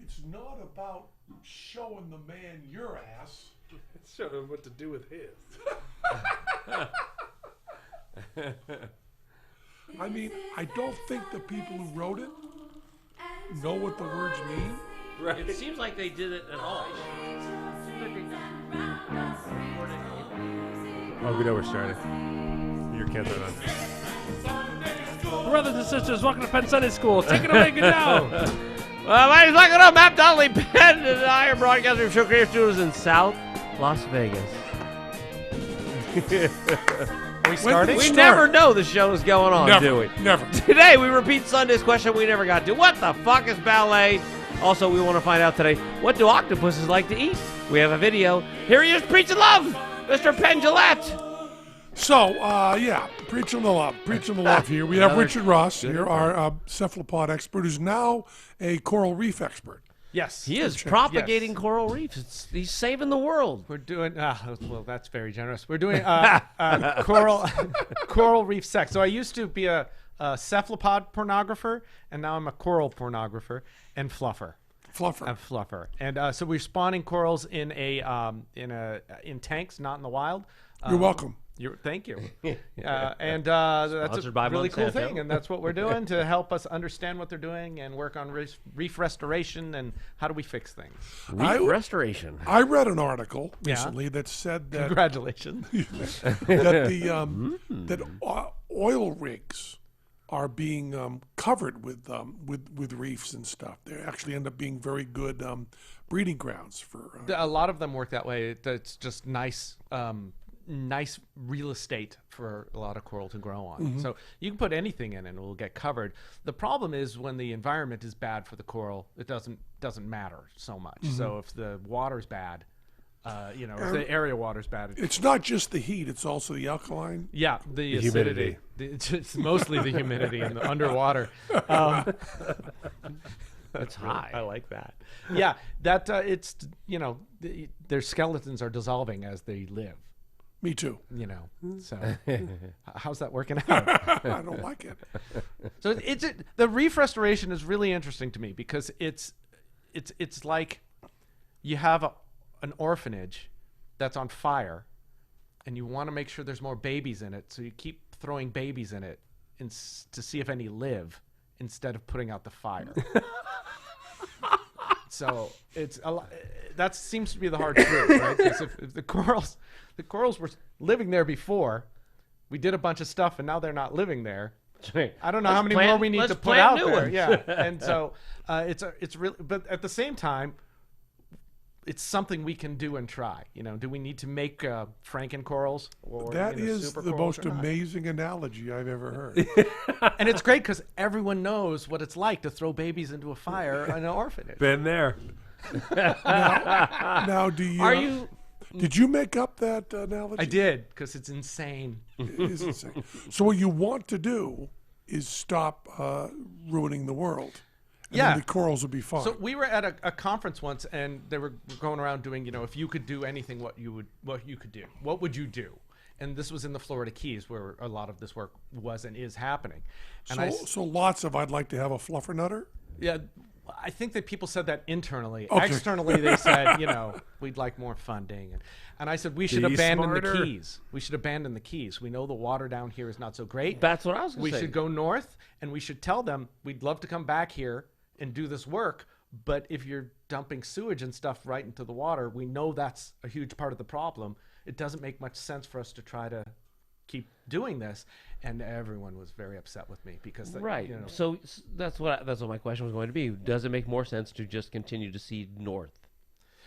it's not about showing the man your ass. It's showing him what to do with his. I mean, I don't think the people who wrote it know what the words mean. Right. It seems like they did it at all. Oh, we know we're starting. Your kids are on. Brothers and sisters, welcome to Penn Sunday School. Take it away, get down. My name's Michael No, Matt Donnelly, Penn, and I am broadcasting from Show Creative Studios in South Las Vegas. Are we starting? We never know the show is going on, do we? Never. Today, we repeat Sunday's question we never got to. What the fuck is ballet? Also, we want to find out today, what do octopuses like to eat? We have a video. Here he is, preaching love, Mr. Penn Gillette. So, yeah, preaching the love here. We have Richard Ross here, our cephalopod expert, who's now a coral reef expert. Yes. He is propagating coral reefs. He's saving the world. We're doing, well, that's very generous. We're doing coral reef sex. So I used to be a cephalopod pornographer, and now I'm a coral pornographer and fluffer. And so we're spawning corals in tanks, not in the wild. You're welcome. Thank you. And that's a Sponsored by really cool Monsanto. thing, and that's what we're doing to help us understand what they're doing and work on reef restoration and how do we fix things. Reef restoration. I read an article recently that said that Congratulations. that oil rigs are being covered with reefs and stuff. They actually end up being very good breeding grounds for. A lot of them work that way. It's just nice real estate for a lot of coral to grow on. Mm-hmm. So you can put anything in and it will get covered. The problem is when the environment is bad for the coral, it doesn't matter so much. Mm-hmm. So if the water's bad, if the area water's bad, It's not just the heat; it's also the alkaline. yeah, the humidity. acidity. It's mostly the humidity in the underwater. It's high. I like that. Yeah, that their skeletons are dissolving as they live. Me too. So how's that working out? I don't like it. So the reef restoration is really interesting to me because it's like you have an orphanage that's on fire, and you want to make sure there's more babies in it, so you keep throwing babies in it to see if any live instead of putting out the fire. So that seems to be the hard truth, right? Because if the corals were living there before, we did a bunch of stuff, and now they're not living there. I don't know how many more we need to put out there. Ones. Yeah, and so it's really, but at the same time, it's something we can do and try. Do we need to make Franken corals? Or, That is super the corals most or not? amazing analogy I've ever heard. And it's great because everyone knows what it's like to throw babies into a fire in an orphanage. Been there. Now, did you make up that analogy? I did because it's insane. It is insane. So what you want to do is stop ruining the world. And then the corals will be fine. So we were at a conference once, and they were going around doing, if you could do anything, what you could do. What would you do? And this was in the Florida Keys, where a lot of this work was and is happening. And so lots of I'd like to have a fluffernutter. yeah, I think that people said that internally. Okay. Externally, they said, we'd like more funding. And I said we should abandon the smarter. Keys. We should abandon the Keys. We know the water down here is not so great. That's what I was going to say. We should go north, and we should tell them we'd love to come back here and do this work, but if you're dumping sewage and stuff right into the water, we know that's a huge part of the problem. It doesn't make much sense for us to try to keep doing this. And everyone was very upset with me because So that's what my question was going to be. Does it make more sense to just continue to seed north?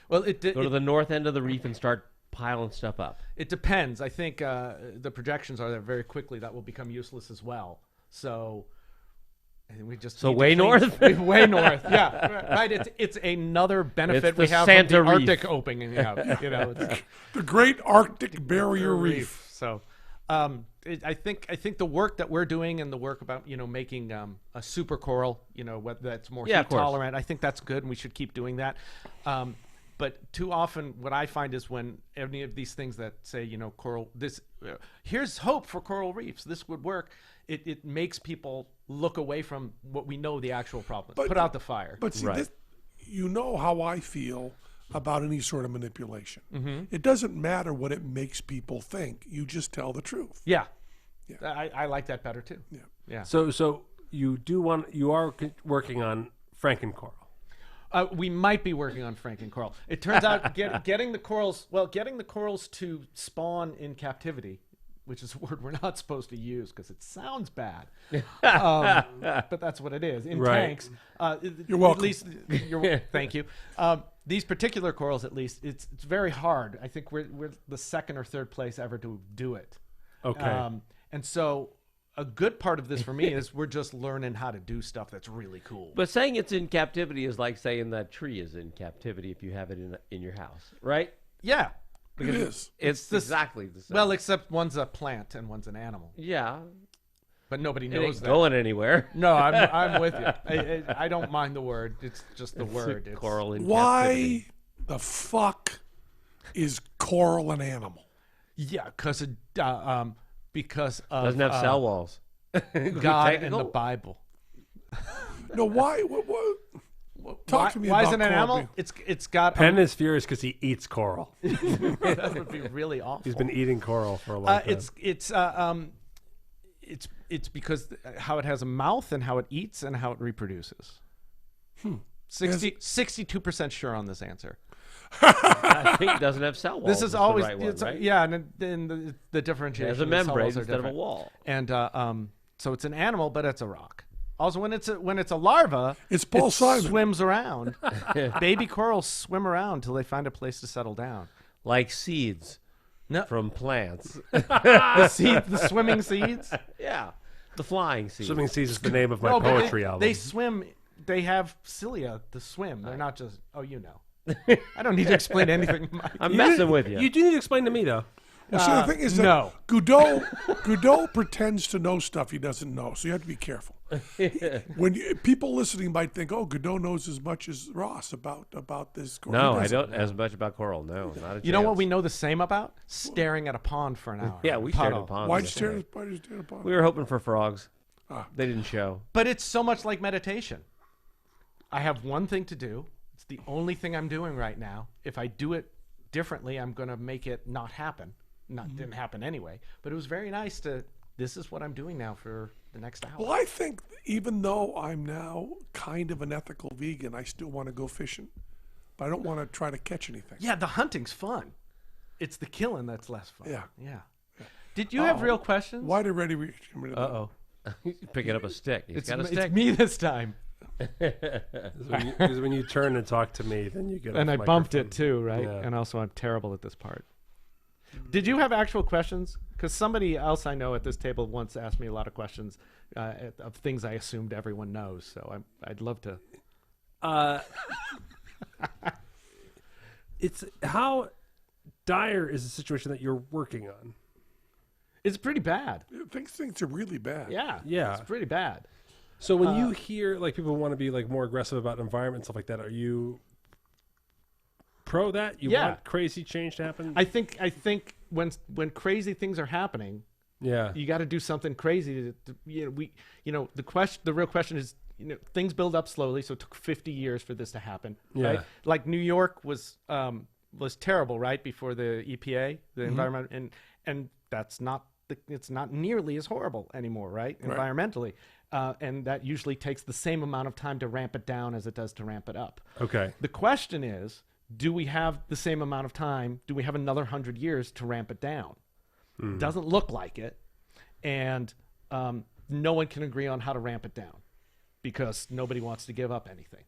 Well, Go to the north end of the reef and start piling stuff up. It depends. I think the projections are that very quickly that will become useless as well. So we just way north? way north. Yeah, right. It's another benefit we have Santa from the Reef. Arctic opening. It's The Great Arctic Barrier Reef. So, I think the work that we're doing and the work about making a super coral, that's more heat tolerant. I think that's good, and we should keep doing that. But too often, what I find is when any of these things that say coral, here's hope for coral reefs, this would work. It makes people look away from what we know the actual problem is. Put out the fire. But see, you know how I feel about any sort of manipulation. Mm-hmm. It doesn't matter what it makes people think. You just tell the truth. Yeah. I like that better too. Yeah. So you are working on Frankencoral. We might be working on Frankencoral. It turns out getting the corals to spawn in captivity, which is a word we're not supposed to use because it sounds bad, but that's what it is in tanks. You're welcome. At least, thank you. These particular corals, at least, it's very hard. I think we're the second or third place ever to do it. Okay. And so a good part of this for me is we're just learning how to do stuff that's really cool. But saying it's in captivity is like saying that tree is in captivity if you have it in your house, right? Yeah. It is. It's exactly the same. Well, except one's a plant and one's an animal. Yeah. But nobody It knows ain't that. going anywhere. No, I'm with you. I don't mind the word. It's just the word. It's Coral in Why captivity. the fuck is coral an animal? Yeah, because of Doesn't have cell walls. God and Technical? the Bible. No, why? Talk to me Why about is it an coral animal? being- It's got. Penn is furious because he eats coral. That would be really awful. He's been eating coral for a long time. It's because how it has a mouth and how it eats and how it reproduces. 62% sure on this answer. I think it doesn't have cell walls. This is the always right one, right? yeah, and then the differentiation. It has a of the cell membrane walls are instead of a different. wall. And so it's an animal, but it's a rock. Also, when it's a larva, It's Paul Simon. swims around. Baby corals swim around until they find a place to settle down. Like seeds No. from plants. The swimming seeds. Yeah. The flying seeds. Swimming Seas is the name of my No, but poetry album. They swim. They have cilia to swim. They're not just. Oh, you know. I don't need to explain anything. Mike. I'm messing with you. You do need to explain to me, though. Well, see, the thing is that no. Godot pretends to know stuff he doesn't know, so you have to be careful. People listening might think, "Oh, Godot knows as much as Ross about this." Coral. No, He I doesn't. don't as much about coral. No, not a You know what chance. we know the same about? Staring at a pond for an hour. Yeah, we stared at ponds. Why'd you yesterday. stare at upon? We were hoping for frogs. They didn't show. But it's so much like meditation. I have one thing to do. It's the only thing I'm doing right now. If I do it differently, I'm going to make it not happen. Didn't happen anyway. But it was very nice to. This is what I'm doing now for the next hour. Well, I think even though I'm now kind of an ethical vegan, I still want to go fishing, but I don't want to try to catch anything. Yeah, the hunting's fun. It's the killing that's less fun. Yeah. Yeah. Did you have real questions? Why did Reddy reach? Uh-oh. He's picking up a stick. He's got a It's stick. me this time. Because when you turn and talk to me, then you get. And I off bumped it microphone. too, right? Yeah. And also, I'm terrible at this part. Did you have actual questions? Because somebody else I know at this table once asked me a lot of questions of things I assumed everyone knows. So I'd love to. It's how dire is the situation that you're working on? It's pretty bad. Things are really bad. Yeah. Yeah. It's pretty bad. So when you hear like people want to be like more aggressive about environment and stuff like that, are you pro that? You Yeah. want crazy change to happen? I think when crazy things are happening, yeah. you got to do something crazy. The real question is, things build up slowly. So it took 50 years for this to happen. Yeah. Right? Like New York was terrible, right? Before the EPA, the environment, and that's not it's not nearly as horrible anymore, right? Environmentally. And that usually takes the same amount of time to ramp it down as it does to ramp it up. Okay. The question is, do we have the same amount of time? Do we have another 100 years to ramp it down? Doesn't look like it. And no one can agree on how to ramp it down because nobody wants to give up anything.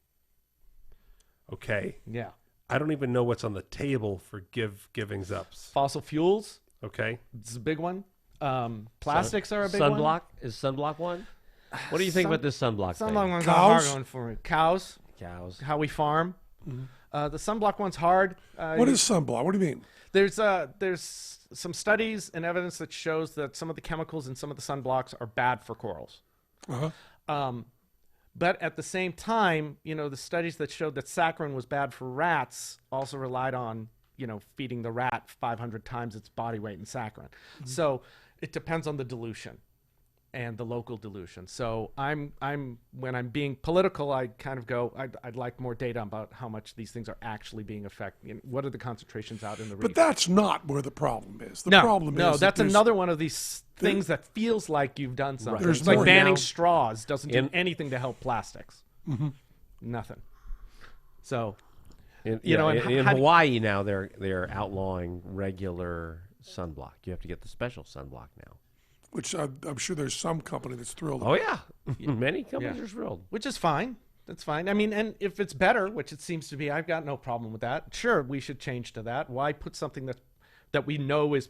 Okay. Yeah. I don't even know what's on the table for givings ups. Fossil fuels, Okay. it's a big one. Plastics are a big one. Sunblock? Is sunblock one? What do you think about this sunblock thing? Sunblock one's Cows? hard one for me. Cows, Cows. how we farm. The sunblock one's hard. What is sunblock? What do you mean? There's some studies and evidence that shows that some of the chemicals in some of the sunblocks are bad for corals. But at the same time, the studies that showed that saccharin was bad for rats also relied on, feeding the rat 500 times its body weight in saccharin. So it depends on the dilution. and the local dilution. So I'm when I'm being political, I kind of go, I'd like more data about how much these things are actually being affected. What are the concentrations out in the reef? But that's not where the problem is. The no, problem no, is that's that another one of these things that feels like you've done something. There's It's like more banning now. straws doesn't do anything to help plastics. Nothing. So, In and how do you- Hawaii now, they're outlawing regular sunblock. You have to get the special sunblock now. which I'm sure there's some company that's thrilled Oh about. yeah, many companies Yeah. are thrilled. which is fine. That's fine. I mean, and if it's better, which it seems to be, I've got no problem with that. Sure, we should change to that. Why put something that we know is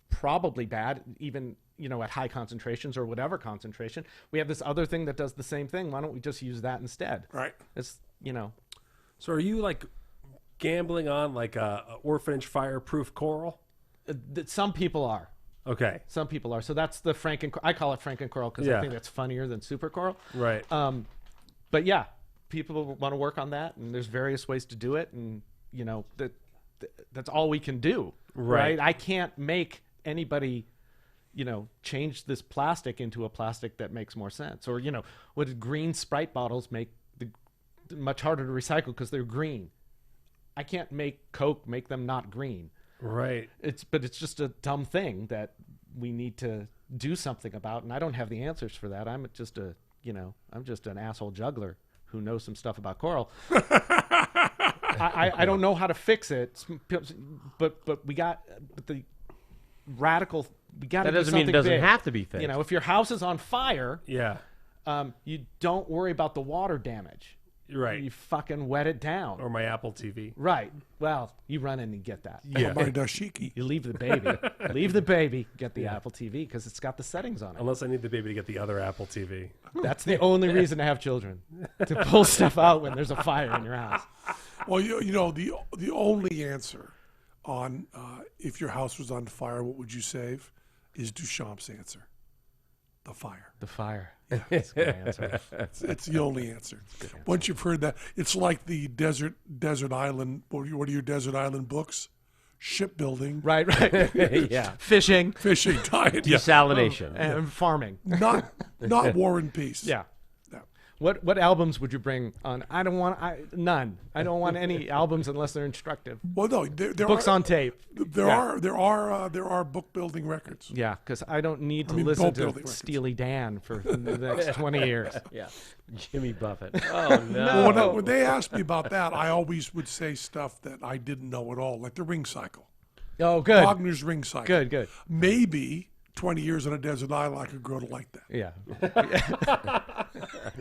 probably bad, even at high concentrations or whatever concentration? We have this other thing that does the same thing. Why don't we just use that instead? Right. It's So are you like gambling on like a orphanage fireproof coral? Some people are. Okay. Some people are. So that's the I call it Frankencoral because I Yeah. think that's funnier than supercoral. Right. But yeah, people want to work on that, and there's various ways to do it, and that's all we can do, Right. right? I can't make anybody, change this plastic into a plastic that makes more sense, or would green Sprite bottles make much harder to recycle because they're green? I can't make Coke make them not green. Right. But it's just a dumb thing that we need to do something about, and I don't have the answers for that. I'm just an asshole juggler who knows some stuff about coral. I don't know how to fix it, but the radical, we got to That do doesn't mean it something doesn't big. have to be fixed. If your house is on fire, Yeah. you don't worry about the water damage. Right. You fucking wet it down. Or my Apple TV. Right. Well, you run in and get that. Yeah. My dashiki. You leave the baby. Leave the baby. Get the Apple TV because it's got the settings on it. Unless I need the baby to get the other Apple TV. That's the only reason to have children, to pull stuff out when there's a fire in your house. Well, the only answer on if your house was on fire, what would you save, is Duchamp's answer: the fire. The fire. That's a good answer. It's the only answer. Once you've heard that, it's like the desert island. What are your desert island books? Shipbuilding, Right. yeah. Fishing fishing, diet, Desalination. and farming. not War and Peace. Yeah. No. What albums would you bring on? None. I don't want any albums unless they're instructive. Well, no, there Books are, on tape. There are book building records. Yeah, because I don't need to mean, listen boat to building records. Steely Dan for the next 20 years. Yeah. Jimmy Buffett. Oh no. Well, when they asked me about that, I always would say stuff that I didn't know at all, like the ring cycle, Oh, good. Wagner's ring cycle. Good. Maybe 20 years on a desert island, I could grow to like that. Yeah.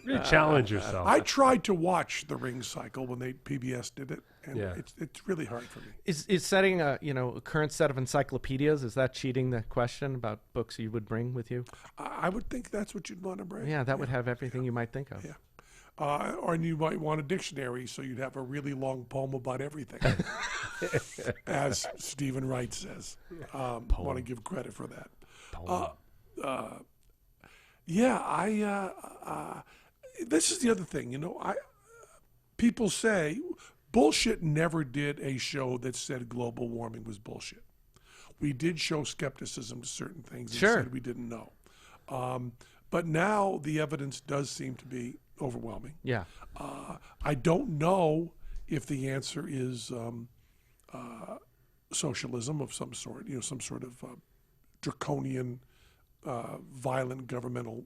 Really challenge yourself. I tried to watch the ring cycle when PBS did it, and Yeah. it's really hard for me. Is setting a current set of encyclopedias, is that cheating the question about books you would bring with you? I would think that's what you'd want to bring. Yeah, that would have everything you might think of. Yeah. Or you might want a dictionary, so you'd have a really long poem about everything, as Stephen Wright says. Want to give credit for that. This is the other thing. People say bullshit never did a show that said global warming was bullshit. We did show skepticism to certain things and Sure. said we didn't know. But now the evidence does seem to be overwhelming. Yeah. I don't know if the answer is socialism of some sort, some sort of draconian, violent governmental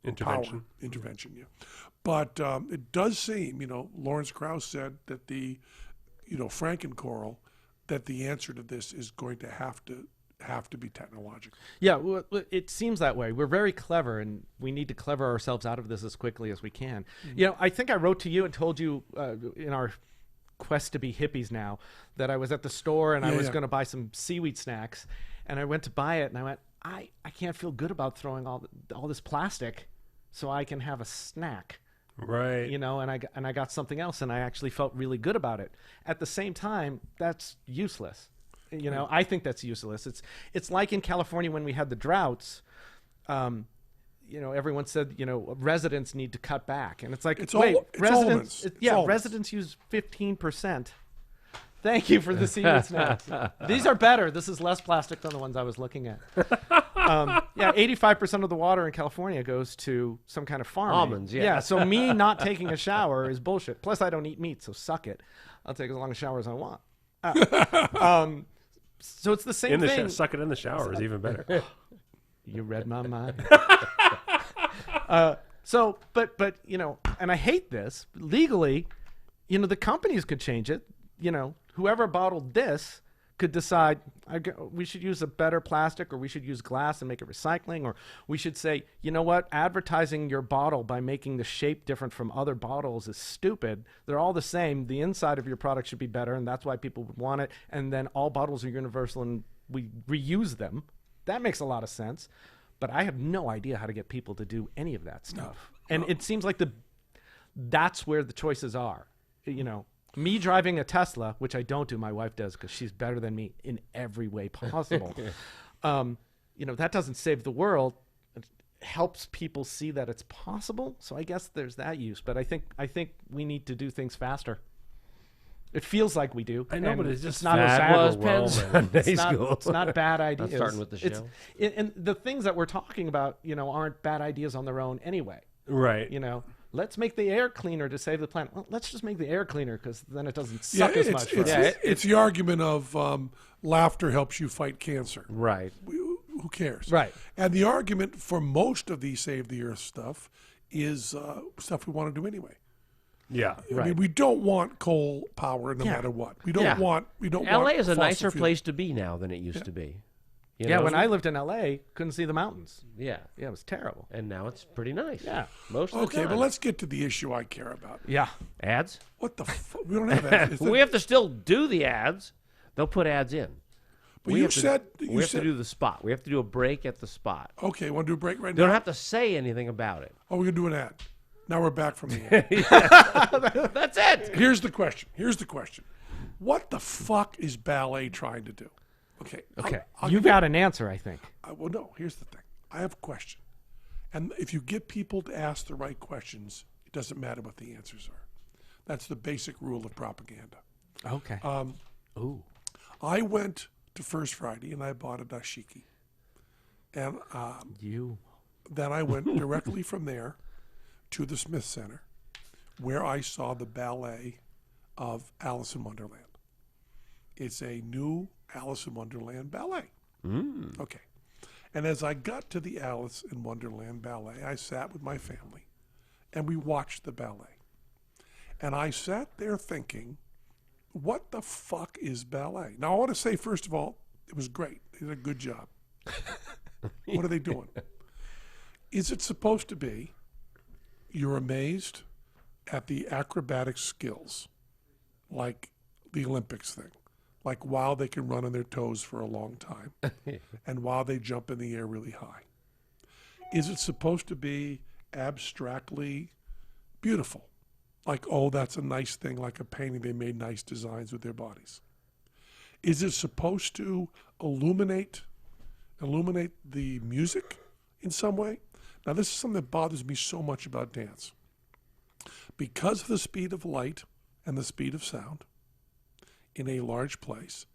Intervention. power intervention. Yeah, but it does seem, Lawrence Krauss said that the, Frankencoral, that the answer to this is going to have to be technological. Yeah, well, it seems that way. We're very clever, and we need to clever ourselves out of this as quickly as we can. I think I wrote to you and told you in our quest to be hippies now that I was at the store and I was going to buy some seaweed snacks, and I went to buy it, and I went, I can't feel good about throwing all this plastic so I can have a snack. Right. And I got something else, and I actually felt really good about it. At the same time, that's useless. I think that's useless. It's like in California when we had the droughts. Everyone said residents need to cut back, and it's like It's wait, all- it's residents almonds. It's almonds. residents use 15% Thank you for the seaweed snacks. These are better. This is less plastic than the ones I was looking at. 85% of the water in California goes to some kind of farming. Almonds, yeah. Yeah, so me not taking a shower is bullshit. Plus, I don't eat meat, so suck it. I'll take as long a shower as I want. So it's the same thing. Suck it in the shower is even better. You read my mind. But and I hate this. Legally, the companies could change it. Whoever bottled this could decide we should use a better plastic, or we should use glass and make it recycling, or we should say, you know what, advertising your bottle by making the shape different from other bottles is stupid. They're all the same. The inside of your product should be better, and that's why people would want it. And then all bottles are universal, and we reuse them. That makes a lot of sense. But I have no idea how to get people to do any of that stuff. And it seems like that's where the choices are. Me driving a Tesla, which I don't do, my wife does because she's better than me in every way possible. That doesn't save the world. It helps people see that it's possible. So I guess there's that use. But I think we need to do things faster. It feels like we do. I know, but it's just not That was Penn Sunday it's School. it's not bad ideas. Not starting with the show. And the things that we're talking about, aren't bad ideas on their own anyway. Right. Let's make the air cleaner to save the planet. Well, let's just make the air cleaner because then it doesn't suck as much. It's the argument of laughter helps you fight cancer. Right. Who cares? Right. And the argument for most of the Save the Earth stuff is stuff we want to do anyway. Yeah. I mean, we don't want coal power no matter what. We don't want. LA is a fossil nicer fuel. place to be now than it used to be. When I lived in LA, couldn't see the mountains. Yeah. Yeah, it was terrible. And now it's pretty nice. Yeah. Most of the time. Okay, but let's get to the issue I care about. Yeah. Ads? What the fuck? We don't have ads. We have to still do the ads. They'll put ads in. But we you have to- said we you have said to do the spot. We have to do a break at the spot. okay. Want to do a break right They now? don't have to say anything about it. Oh, we're gonna do an ad. Now we're back from the ad. That's it. Here's the question. What the fuck is Ballet trying to do? Okay. I'll You give got an answer, I think. well, no. Here's the thing. I have a question, and if you get people to ask the right questions, it doesn't matter what the answers are. That's the basic rule of propaganda. Okay. I went to First Friday and I bought a dashiki, and then I went directly from there to the Smith Center, where I saw the ballet of Alice in Wonderland. It's a new Alice in Wonderland ballet. Okay. And as I got to the Alice in Wonderland ballet, I sat with my family and we watched the ballet. And I sat there thinking, what the fuck is ballet? Now, I want to say, first of all, it was great. They did a good job. What are they doing? Is it supposed to be you're amazed at the acrobatic skills, like the Olympics thing? Like while they can run on their toes for a long time and while they jump in the air really high? Is it supposed to be abstractly beautiful? Like, oh, that's a nice thing, like a painting, they made nice designs with their bodies. Is it supposed to illuminate the music in some way? Now, this is something that bothers me so much about dance. Because of the speed of light and the speed of sound in a large place,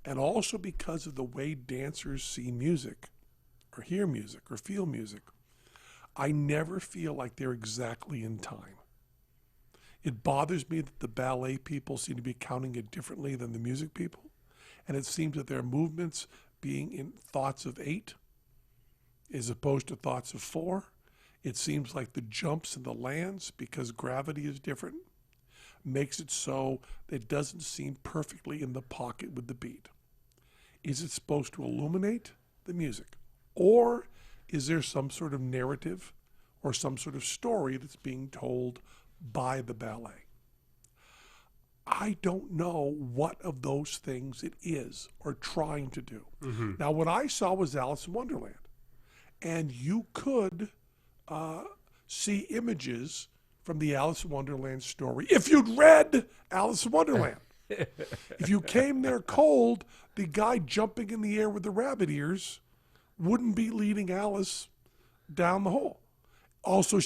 and also because of the way dancers see music or hear music or feel music, I never feel like they're exactly in time. It bothers me that the ballet people seem to be counting it differently than the music people, and it seems that their movements being in thoughts of 8 as opposed to thoughts of 4. It seems like the jumps and the lands, because gravity is different, makes it so that it doesn't seem perfectly in the pocket with the beat. Is it supposed to illuminate the music? Or is there some sort of narrative or some sort of story that's being told by the ballet? I don't know what of those things it is or trying to do. Now, what I saw was Alice in Wonderland. And you could see images from the Alice in Wonderland story if you'd read Alice in Wonderland. If you came there cold, the guy jumping in the air with the rabbit ears wouldn't be leading Alice down the hole. Also,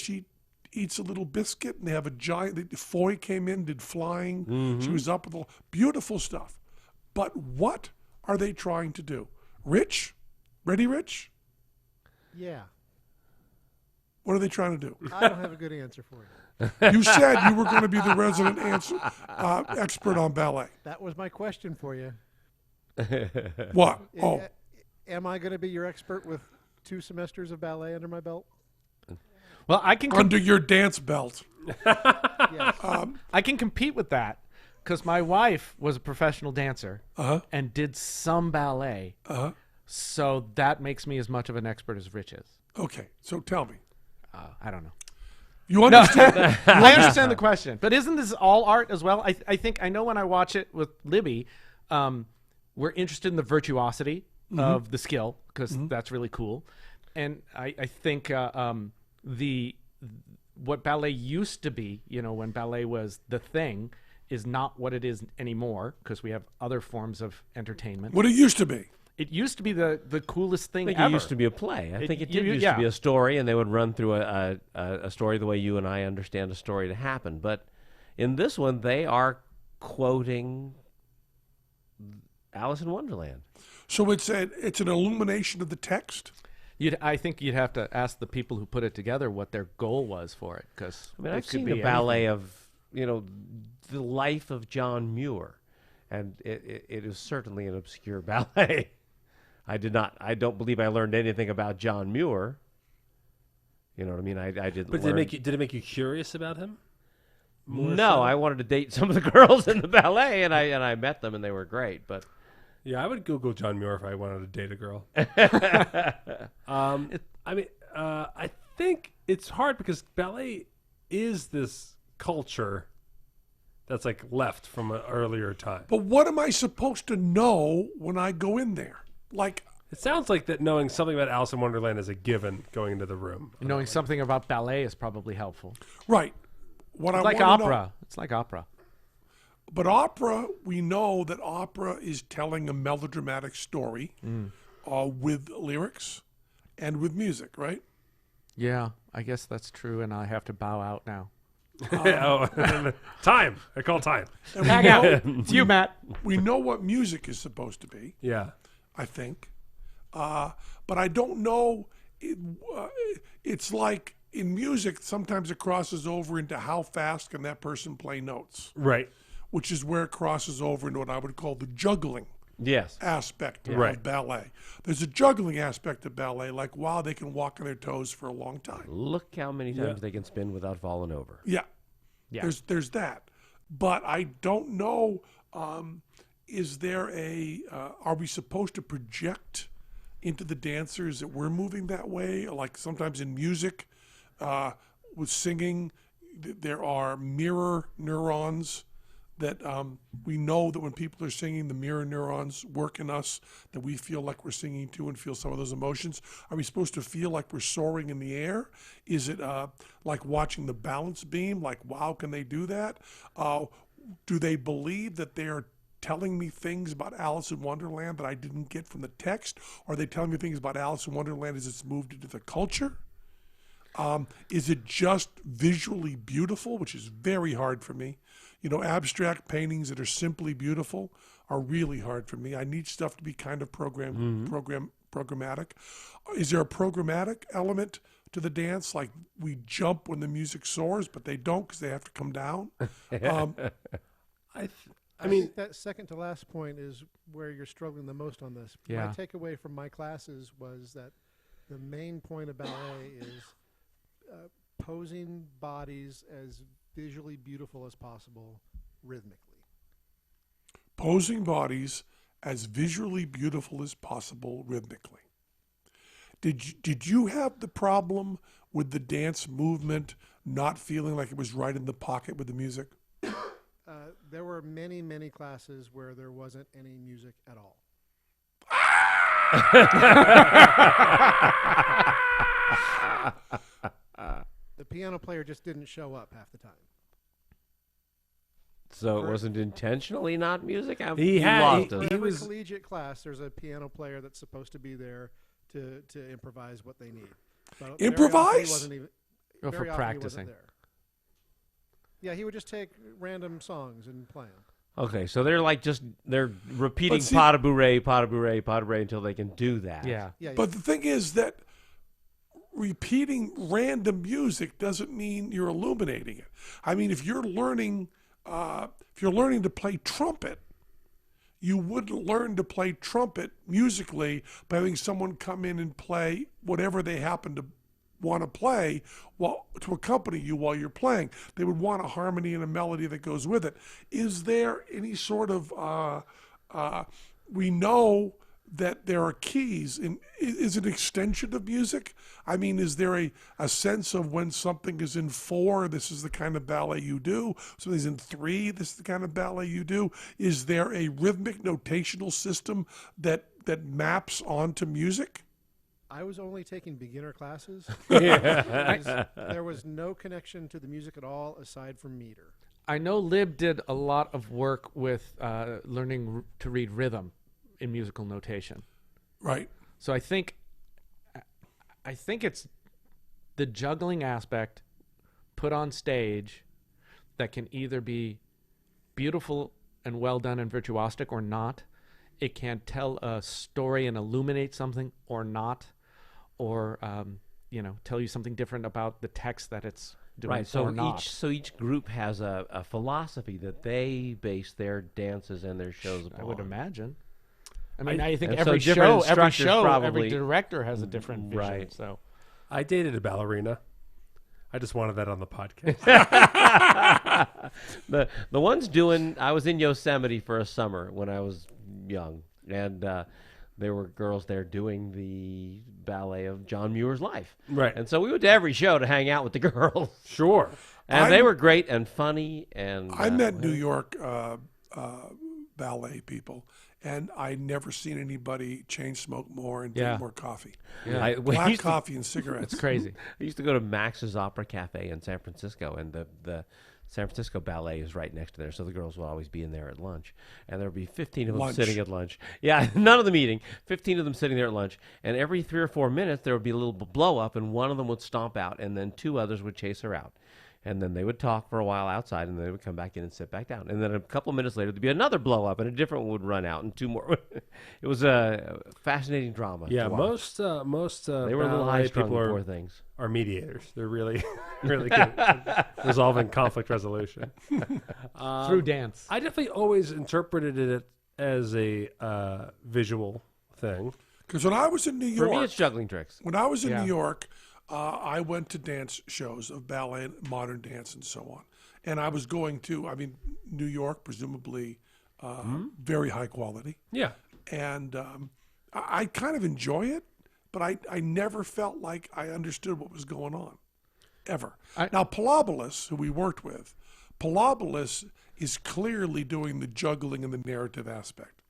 eats a little biscuit, and they have a giant. Foy came in, did flying. She was up with beautiful stuff. But what are they trying to do? Rich? Ready, Rich? Yeah. What are they trying to do? I don't have a good answer for you. You said you were going to be the resident expert on ballet. That was my question for you. What? Oh, Am I going to be your expert with 2 semesters of ballet under my belt? Well, I can under your dance belt. Yes. I can compete with that because my wife was a professional dancer and did some ballet. So that makes me as much of an expert as Rich is. Okay, so tell me. I don't know. You understand? I understand the question, but isn't this all art as well? I think I know when I watch it with Libby, we're interested in the virtuosity of the skill because that's really cool, and I think what ballet used to be, when ballet was the thing, is not what it is anymore because we have other forms of entertainment. What it used to be. It used to be the coolest thing I think ever. it used to be a play. I think it did used yeah. to be a story, and they would run through a story the way you and I understand a story to happen. But in this one, they are quoting Alice in Wonderland. So it's an illumination of the text? I think you'd have to ask the people who put it together what their goal was for it. Because I've seen a ballet of, the life of John Muir, and it is certainly an obscure ballet. I don't believe I learned anything about John Muir. You know what I mean? I didn't. But did it make you curious about him? No, I wanted to date some of the girls in the ballet, and I met them, and they were great. But yeah, I would Google John Muir if I wanted to date a girl. I think it's hard because ballet is this culture that's like left from an earlier time. But what am I supposed to know when I go in there? Like, it sounds like that knowing something about Alice in Wonderland is a given going into the room. Knowing something about ballet is probably helpful. right. What It's I like wanna opera. know- It's like opera. But opera, we know that opera is telling a melodramatic story with lyrics and with music, right? Yeah, I guess that's true, and I have to bow out now. Time. I call time. And we know, It's you, Matt. we know what music is supposed to be, Yeah. I think. But I don't know. It's like in music, sometimes it crosses over into how fast can that person play notes, Right. which is where it crosses over into what I would call the juggling yes, aspect of Right. ballet. There's a juggling aspect of ballet, like, wow, they can walk on their toes for a long time. look how many times they can spin without falling over. Yeah. Yeah. There's that. But I don't know, is there are we supposed to project into the dancers that we're moving that way? Like sometimes in music, with singing, there are mirror neurons that we know that when people are singing, the mirror neurons work in us, that we feel like we're singing too and feel some of those emotions. Are we supposed to feel like we're soaring in the air? Is it like watching the balance beam? Like, wow, can they do that? Do they believe that they're telling me things about Alice in Wonderland that I didn't get from the text? Or are they telling me things about Alice in Wonderland as it's moved into the culture? Is it just visually beautiful, which is very hard for me? Abstract paintings that are simply beautiful are really hard for me. I need stuff to be kind of programmatic. Is there a programmatic element to the dance? Like we jump when the music soars, but they don't because they have to come down? I think that second to last point is where you're struggling the most on this. Yeah. My takeaway from my classes was that the main point of ballet is posing bodies as visually beautiful as possible rhythmically. Posing bodies as visually beautiful as possible rhythmically. Did you have the problem with the dance movement not feeling like it was right in the pocket with the music? There were many, many classes where there wasn't any music at all. The piano player just didn't show up half the time. So it wasn't intentionally not music? He lost For us. every collegiate class, there's a piano player that's supposed to be there to improvise what they need. But very often Improvise? he wasn't even. Or for Very often he wasn't practicing. there. Yeah, he would just take random songs and play them. Okay, so they're like they're repeating But see- pas de bourrée, pas de bourrée, pas de bourrée until they can do that. Yeah. Yeah, But the thing is that repeating random music doesn't mean you're illuminating it. I mean, if you're learning to play trumpet, you wouldn't learn to play trumpet musically by having someone come in and play whatever they happen to want to play to accompany you while you're playing. They would want a harmony and a melody that goes with it. Is there any sort of we know that there are keys is it an extension of music? I mean, is there a sense of when something is in 4, this is the kind of ballet you do? Something's in 3, this is the kind of ballet you do? Is there a rhythmic notational system that maps onto music? I was only taking beginner classes. Yeah. There was no connection to the music at all aside from meter. I know Lib did a lot of work with learning to read rhythm in musical notation. Right. So I think it's the juggling aspect put on stage that can either be beautiful and well done and virtuosic or not. It can tell a story and illuminate something or not, or tell you something different about the text that it's doing Right. So or not. each group has a philosophy that they base their dances and their shows upon. I would imagine. I mean, I think And so every different show, every instructors probably- director has a different vision. Right. So I dated a ballerina. I just wanted that on the podcast. The ones doing, I was in Yosemite for a summer when I was young, and there were girls there doing the ballet of John Muir's life. Right. And so we went to every show to hang out with the girls. Sure. And they were great and funny. And I met New York ballet people, and I'd never seen anybody chain smoke more and Yeah. drink more coffee. I Black used to- coffee and cigarettes. it's crazy. I used to go to Max's Opera Cafe in San Francisco, and the San Francisco Ballet is right next to there, so the girls would always be in there at lunch. And there would be 15 of them Lunch. sitting at lunch. Yeah, none of the meeting, 15 of them sitting there at lunch. And every 3 or 4 minutes, there would be a little blow up, and one of them would stomp out, and then 2 others would chase her out. And then they would talk for a while outside, and then they would come back in and sit back down. And then a couple of minutes later, there'd be another blow up, and a different one would run out, and 2 more. It was a fascinating drama. Yeah, to watch. most They were a little ballet high strung, people poor things. are mediators. They're really really good at resolving conflict resolution. Through dance. I definitely always interpreted it as a visual thing. Because when I was in New For York, me, it's juggling tricks. when I was in Yeah. New York, I went to dance shows of ballet and modern dance and so on. And I was going to, New York, presumably very high quality. Yeah. And I kind of enjoy it, but I never felt like I understood what was going on, ever. Now, Palobolis, who we worked with, Palobolis is clearly doing the juggling and the narrative aspect.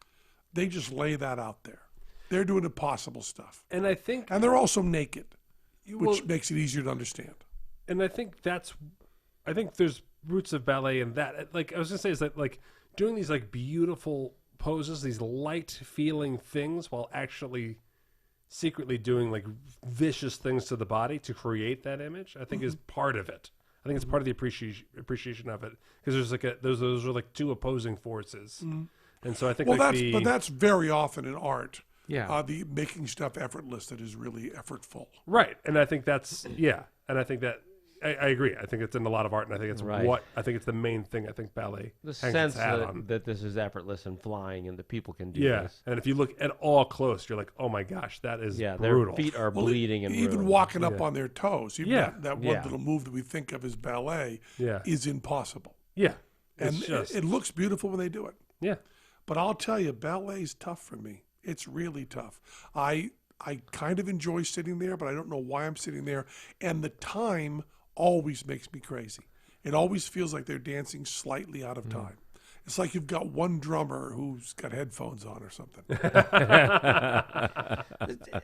They just lay that out there. They're doing impossible stuff. And I think And they're also naked, which well, makes it easier to understand. and I think there's roots of ballet in that. Like I was gonna say, is that like doing these like beautiful poses, these light feeling things, while actually secretly doing like vicious things to the body to create that image. I think is part of it. I think it's part of the appreciation of it, because there's like those are like 2 opposing forces, and so I think Well, like but that's very often in art. Yeah. The making stuff effortless that is really effortful. right, and I think that's and I think that I agree. I think it's in a lot of art, and I think it's Right. I think it's the main thing. I think ballet The hangs sense its hat on. that this is effortless and flying, and that people can do Yeah, this. and if you look at all close, you're like, oh my gosh, that is Yeah, brutal. their feet are bleeding and even ruined. walking up on their toes. Even Yeah. that one Yeah. little move that we think of as ballet Yeah. is impossible. Yeah, And it's just it looks beautiful when they do it. yeah. But I'll tell you, ballet's tough for me. It's really tough. I kind of enjoy sitting there, but I don't know why I'm sitting there. And the time always makes me crazy. It always feels like they're dancing slightly out of time. It's like you've got one drummer who's got headphones on or something.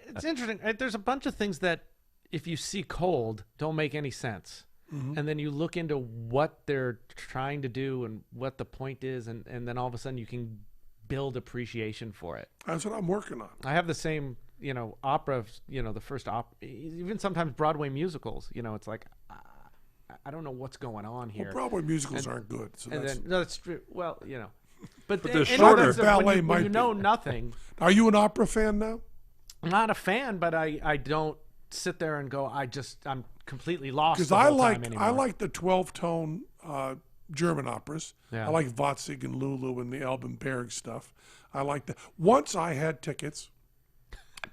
It's interesting. There's a bunch of things that, if you see cold, don't make any sense. And then you look into what they're trying to do and what the point is, and then all of a sudden you can build appreciation for it. That's what I'm working on. I have the same, opera, the first opera, even sometimes Broadway musicals, it's like, I don't know what's going on here. Well, Broadway musicals aren't good. So And that's, then no, that's true. Well, but they're any shorter. of Ballet when you might know be. nothing. are you an opera fan now? I'm not a fan, but I don't sit there and go. I'm completely lost. Because the I whole time like anymore. the 12-tone German operas. Yeah. I like Watzig and Lulu and the Alban Berg stuff. I like that. Once I had tickets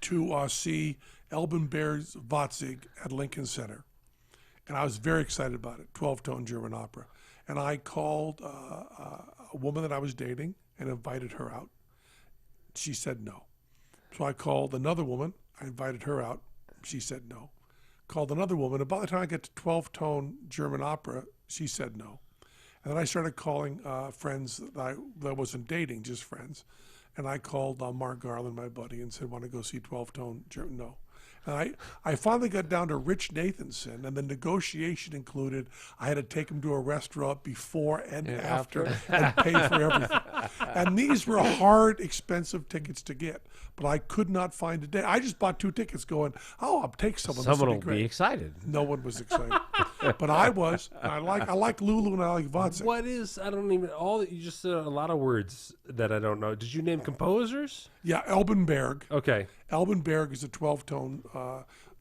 to see Alban Berg's Watzig at Lincoln Center, and I was very excited about it. 12-tone German opera, and I called a woman that I was dating and invited her out. She said no. So I called another woman. I invited her out. She said no. Called another woman. And by the time I get to 12-tone German opera, she said no. And then I started calling friends that I wasn't dating, just friends. And I called Mark Garland, my buddy, and said, want to go see 12-tone German? No. And I finally got down to Rich Nathanson, and the negotiation included I had to take him to a restaurant before and after and pay for everything. And these were hard, expensive tickets to get, but I could not find a day. I just bought 2 tickets going, I'll take someone. Someone this will great. be excited. No one was excited, but I was. I like Lulu and I like Watzig. What is, I don't even, you just said a lot of words that I don't know. Did you name composers? Yeah, Alban Berg. Okay. Alban Berg is a 12-tone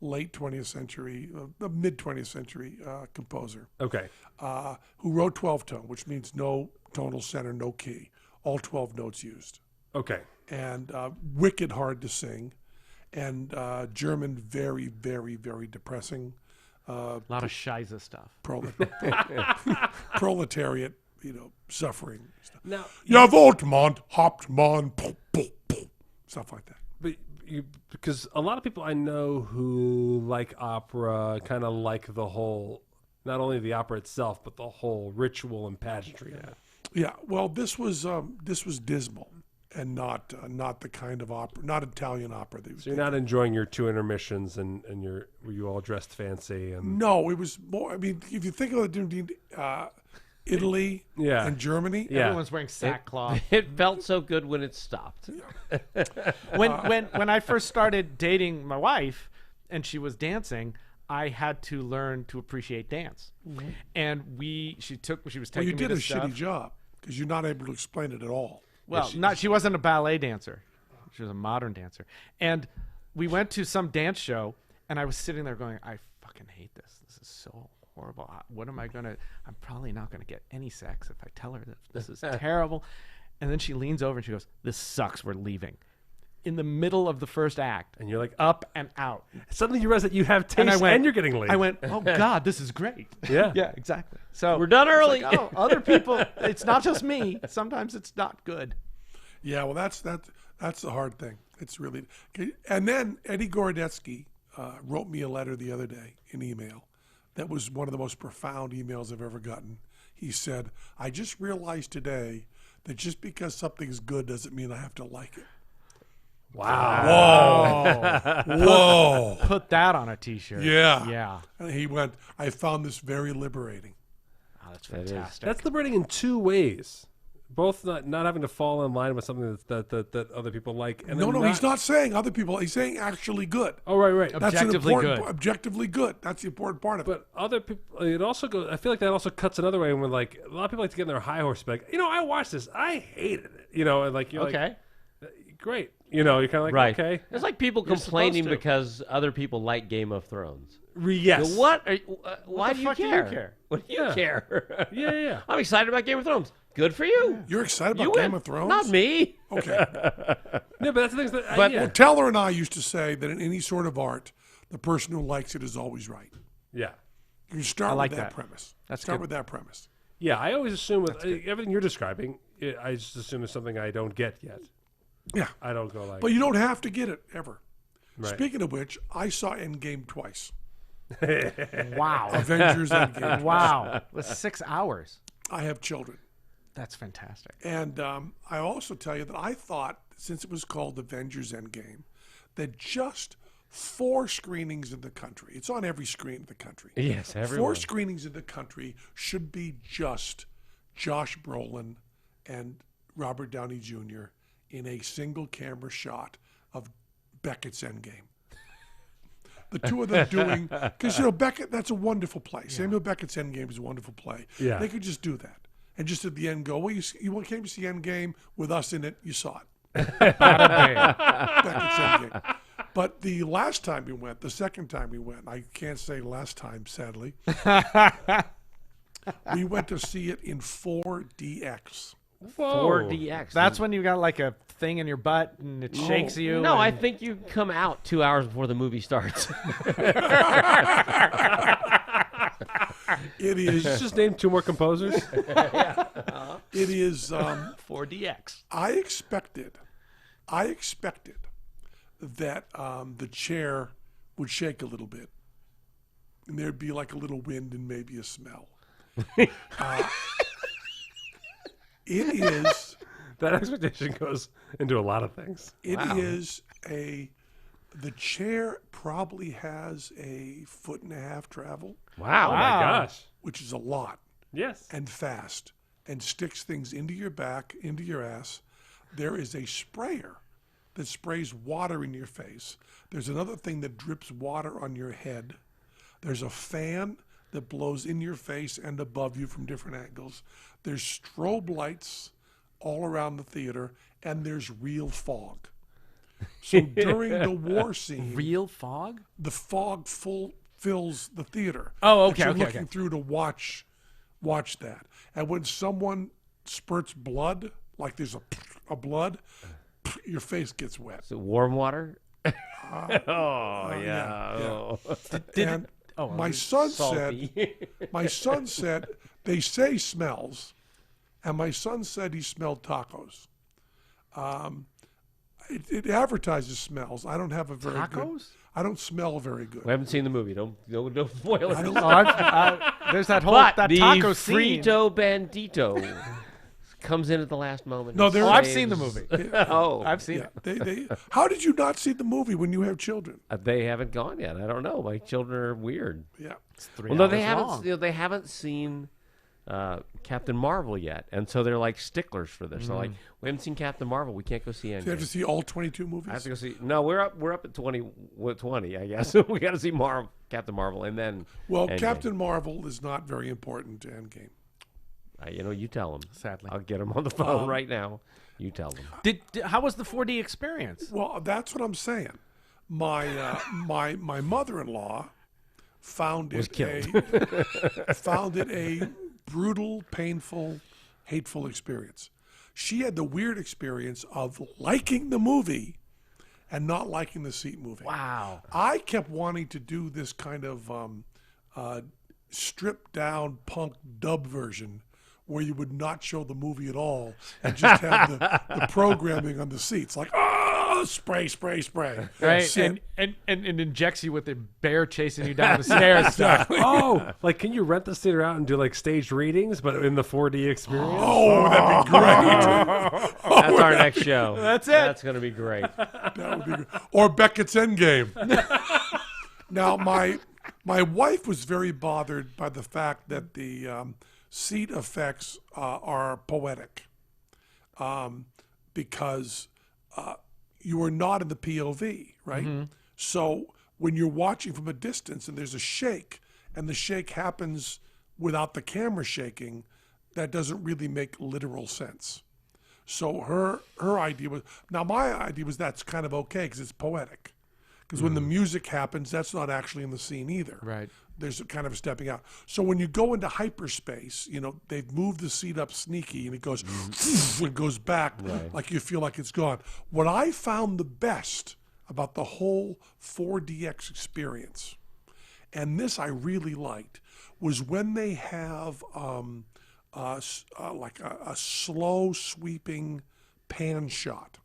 late 20th century, mid 20th century composer Okay. who wrote 12-tone, which means no tonal center, no key, all 12 notes used, Okay. and wicked hard to sing, and German very, very, very depressing. a lot of Shiza stuff. Proletariat, suffering. Now, Ja, Voltmond, Hauptmann, stuff like that. but because a lot of people I know who like opera kind of like the whole, not only the opera itself, but the whole ritual and pageantry of it. Yeah, well, this was dismal and not the kind of opera, not Italian opera. That So you're not enjoying your 2 intermissions and were you all dressed fancy and No, it was more. I mean, if you think of it, Italy Yeah. and Germany. Yeah. Everyone's wearing sackcloth. It felt so good when it stopped. when I first started dating my wife and she was dancing, I had to learn to appreciate dance. And she was Well, taking you did me a to stuff. shitty job because you're not able to explain it at all. Well, she wasn't a ballet dancer. She was a modern dancer. And we went to some dance show, and I was sitting there going, I fucking hate this. This is so horrible. What am I going to... I'm probably not going to get any sex if I tell her that this is terrible. And then she leans over and she goes, this sucks. We're leaving. In the middle of the first act. and you're like, Up and out. suddenly you realize that you have taste and you're getting laid. I went, oh, God, this is great. Yeah. Yeah, exactly. So We're done it's early. like, oh, other people, it's not just me. Sometimes it's not good. Yeah, well, that's the hard thing. It's really. And then Eddie Gorodetsky wrote me a letter the other day, an email, that was one of the most profound emails I've ever gotten. He said, "I just realized today that just because something's good doesn't mean I have to like it." Wow. Whoa! Put that on a T-shirt. Yeah. Yeah. And he went, "I found this very liberating." Oh, that's That is. fantastic. That's liberating in 2 ways. Both not having to fall in line with something that other people like. And No, then he's not saying other people. He's saying actually good. Oh, right. That's an Objectively important good. Objectively good. That's the important part of it. But other people, it also goes. I feel like that also cuts another way. When like a lot of people like to get in their high horse, be like, I watched this, I hated it. And like you're Okay. like, great. You're kind of like, Right. okay. It's like people You're complaining supposed to. because other people like Game of Thrones. Yes. What? Why the do you fuck do you care? care? What do you Yeah. care? Yeah. I'm excited about Game of Thrones. Good for you. You're excited You about Game win. of Thrones? Not me. Okay. Yeah, but that's the thing. That, But- yeah. Well, Teller and I used to say that in any sort of art, the person who likes it is always right. Yeah. You start like with that that. premise. That's start good. with that premise. Yeah, I always assume with everything you're describing, I just assume it's something I don't get yet. Yeah. I don't go like, But you don't have to get it ever. Right. Speaking of which, I saw Endgame twice. Wow. Avengers Endgame. Wow. It was 6 hours. I have children. That's fantastic. And I also tell you that I thought, since it was called Avengers Endgame, that just 4 screenings in the country, it's on every screen in the country. Yes, 4 everyone. screenings in the country should be just Josh Brolin and Robert Downey Jr. in a single camera shot of Beckett's Endgame. The two of them doing, because Beckett, that's a wonderful play. Samuel Beckett's Endgame is a wonderful play. Yeah. They could just do that and just at the end go, well, you came to see Endgame with us in it, you saw it. Beckett's Endgame. But the last time we went, the second time we went, I can't say last time, sadly. We went to see it in 4DX. 4DX. That's when you got like a thing in your butt and it shakes you. No, and... I think you come out 2 hours before the movie starts. It is. Just name 2 more composers. It is. 4DX. I expected that the chair would shake a little bit, and there'd be like a little wind and maybe a smell. It is. That expectation goes into a lot of things. It is the chair probably has a 1.5 foot travel, Wow. Oh my gosh. which is a lot Yes. and fast, and sticks things into your back, into your ass. There is a sprayer that sprays water in your face. There's another thing that drips water on your head. There's a fan that blows in your face and above you from different angles. There's strobe lights all around the theater, and there's real fog. So during the war scene, Real fog? the fog fills the theater. Oh, that okay, you're okay, looking through to watch that. And when someone spurts blood, like there's a blood, your face gets wet. Is it warm water? yeah. Oh. And my son Salty. said they say smells, and my son said he smelled tacos. It advertises smells. I don't have a very good. Tacos? I don't smell very good. We haven't seen the movie. Don't spoil I it. don't- There's that whole But that the taco scene. Frito Bandito comes in at the last moment. No, and there- Oh, I've saves- seen the movie. Oh, I've seen Yeah, it. how did you not see the movie when you have children? they haven't gone yet. I don't know. My children are weird. Yeah. It's 3 Well, no, hours they haven't. long. They haven't seen Captain Marvel yet, and so they're like sticklers for this. They're like, we haven't seen Captain Marvel. We can't go see Do you have to Endgame. see all 22 movies? I have to go see. No, we're up at 20, I guess. We got to see Captain Marvel, and then Well, Endgame. Captain Marvel is not very important to Endgame. You tell them. Sadly. I'll get them on the phone right now. You tell them. How was the 4D experience? Well, that's what I'm saying. My my mother-in-law found Was it a brutal, painful, hateful experience. She had the weird experience of liking the movie and not liking the seat moving. Wow. I kept wanting to do this kind of stripped down punk dub version where you would not show the movie at all and just have the programming on the seats, like, oh, spray, spray, spray. Right, Sit. and injects you with a bear chasing you down the stairs. Stuff. Oh, like can you rent this theater out and do like staged readings, but in the 4D experience? Oh, that'd be great. That's our next show. That's it. That's going to be great. That would be good. Or Beckett's Endgame. Now, my wife was very bothered by the fact that the seat effects are poetic because you are not in the POV, right? So when you're watching from a distance and there's a shake and the shake happens without the camera shaking, that doesn't really make literal sense. So her idea was, now my idea was that's kind of okay because it's poetic. Because when the music happens, that's not actually in the scene either. Right. There's a kind of stepping out. So when you go into hyperspace, they've moved the seat up sneaky and it goes, it goes back like you feel like it's gone. What I found the best about the whole 4DX experience, and this I really liked, was when they have like a slow sweeping pan shot.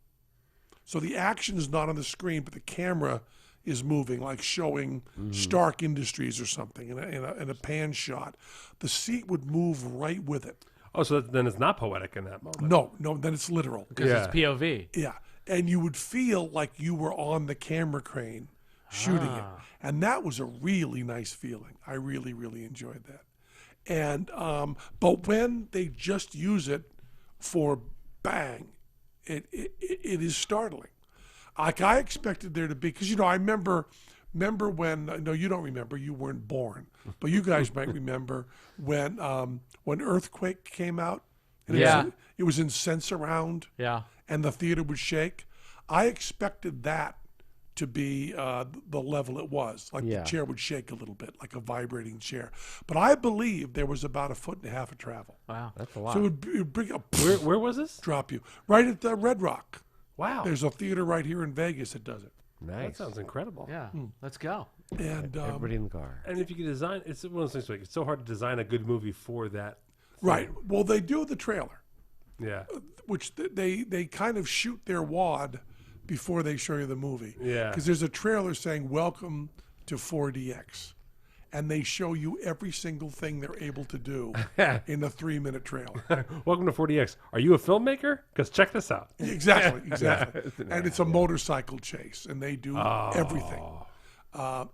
So the action is not on the screen, but the camera is moving, like showing Stark Industries or something in a pan shot. The seat would move right with it. Oh, so then it's not poetic in that moment. No, then it's literal. Because it's POV. Yeah, and you would feel like you were on the camera crane shooting it. And that was a really nice feeling. I really, really enjoyed that. And but when they just use it for bang, it is startling. Like I expected there to be, because I remember Remember when? No, you don't remember. You weren't born, but you guys might remember when Earthquake came out. And it was in Sense-Around. Yeah. And the theater would shake. I expected that to be the level it was. Like the chair would shake a little bit, like a vibrating chair. But I believe there was about 1.5 feet of travel. Wow. That's a lot. So it would bring up, Where was this? drop you right at the Red Rock. Wow. There's a theater right here in Vegas that does it. That Nice. sounds incredible. Yeah. Let's go. And Everybody in the car. And if you can design, it's one of those things like it's so hard to design a good movie for that. right, well, they do the trailer, Yeah. which they kind of shoot their wad before they show you the movie. Yeah. Because there's a trailer saying "Welcome to 4DX," and they show you every single thing they're able to do in a 3-minute trailer. Welcome to 40X. Are you a filmmaker? Because check this out. Exactly. And it's a motorcycle chase, and they do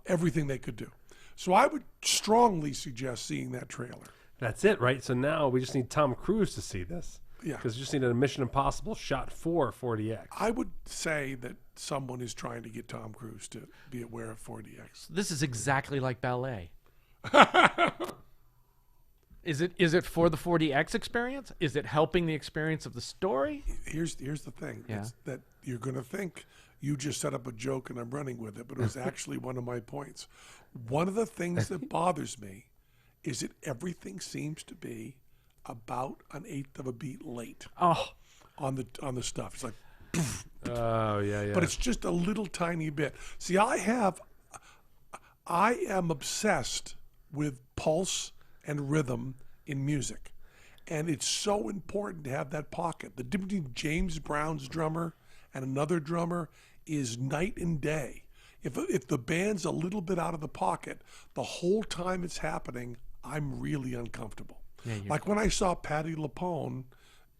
everything they could do. So I would strongly suggest seeing that trailer. That's it, right? So now we just need Tom Cruise to see this. Yeah. Because we just need a Mission Impossible shot for 40X. I would say that someone is trying to get Tom Cruise to be aware of 4DX. This is exactly like Ballet. Is it for the 4DX experience? Is it helping the experience of the story? Here's the thing. Yeah. It's that you're going to think you just set up a joke and I'm running with it, but it was actually one of my points. One of the things that bothers me is that everything seems to be about 1/8 of a beat late Oh, on the stuff. It's like, Oh, yeah. but it's just a little tiny bit. See, I am obsessed with pulse and rhythm in music. And it's so important to have that pocket. The difference between James Brown's drummer and another drummer is night and day. If the band's a little bit out of the pocket, the whole time it's happening, I'm really uncomfortable. Like when I saw Patti LuPone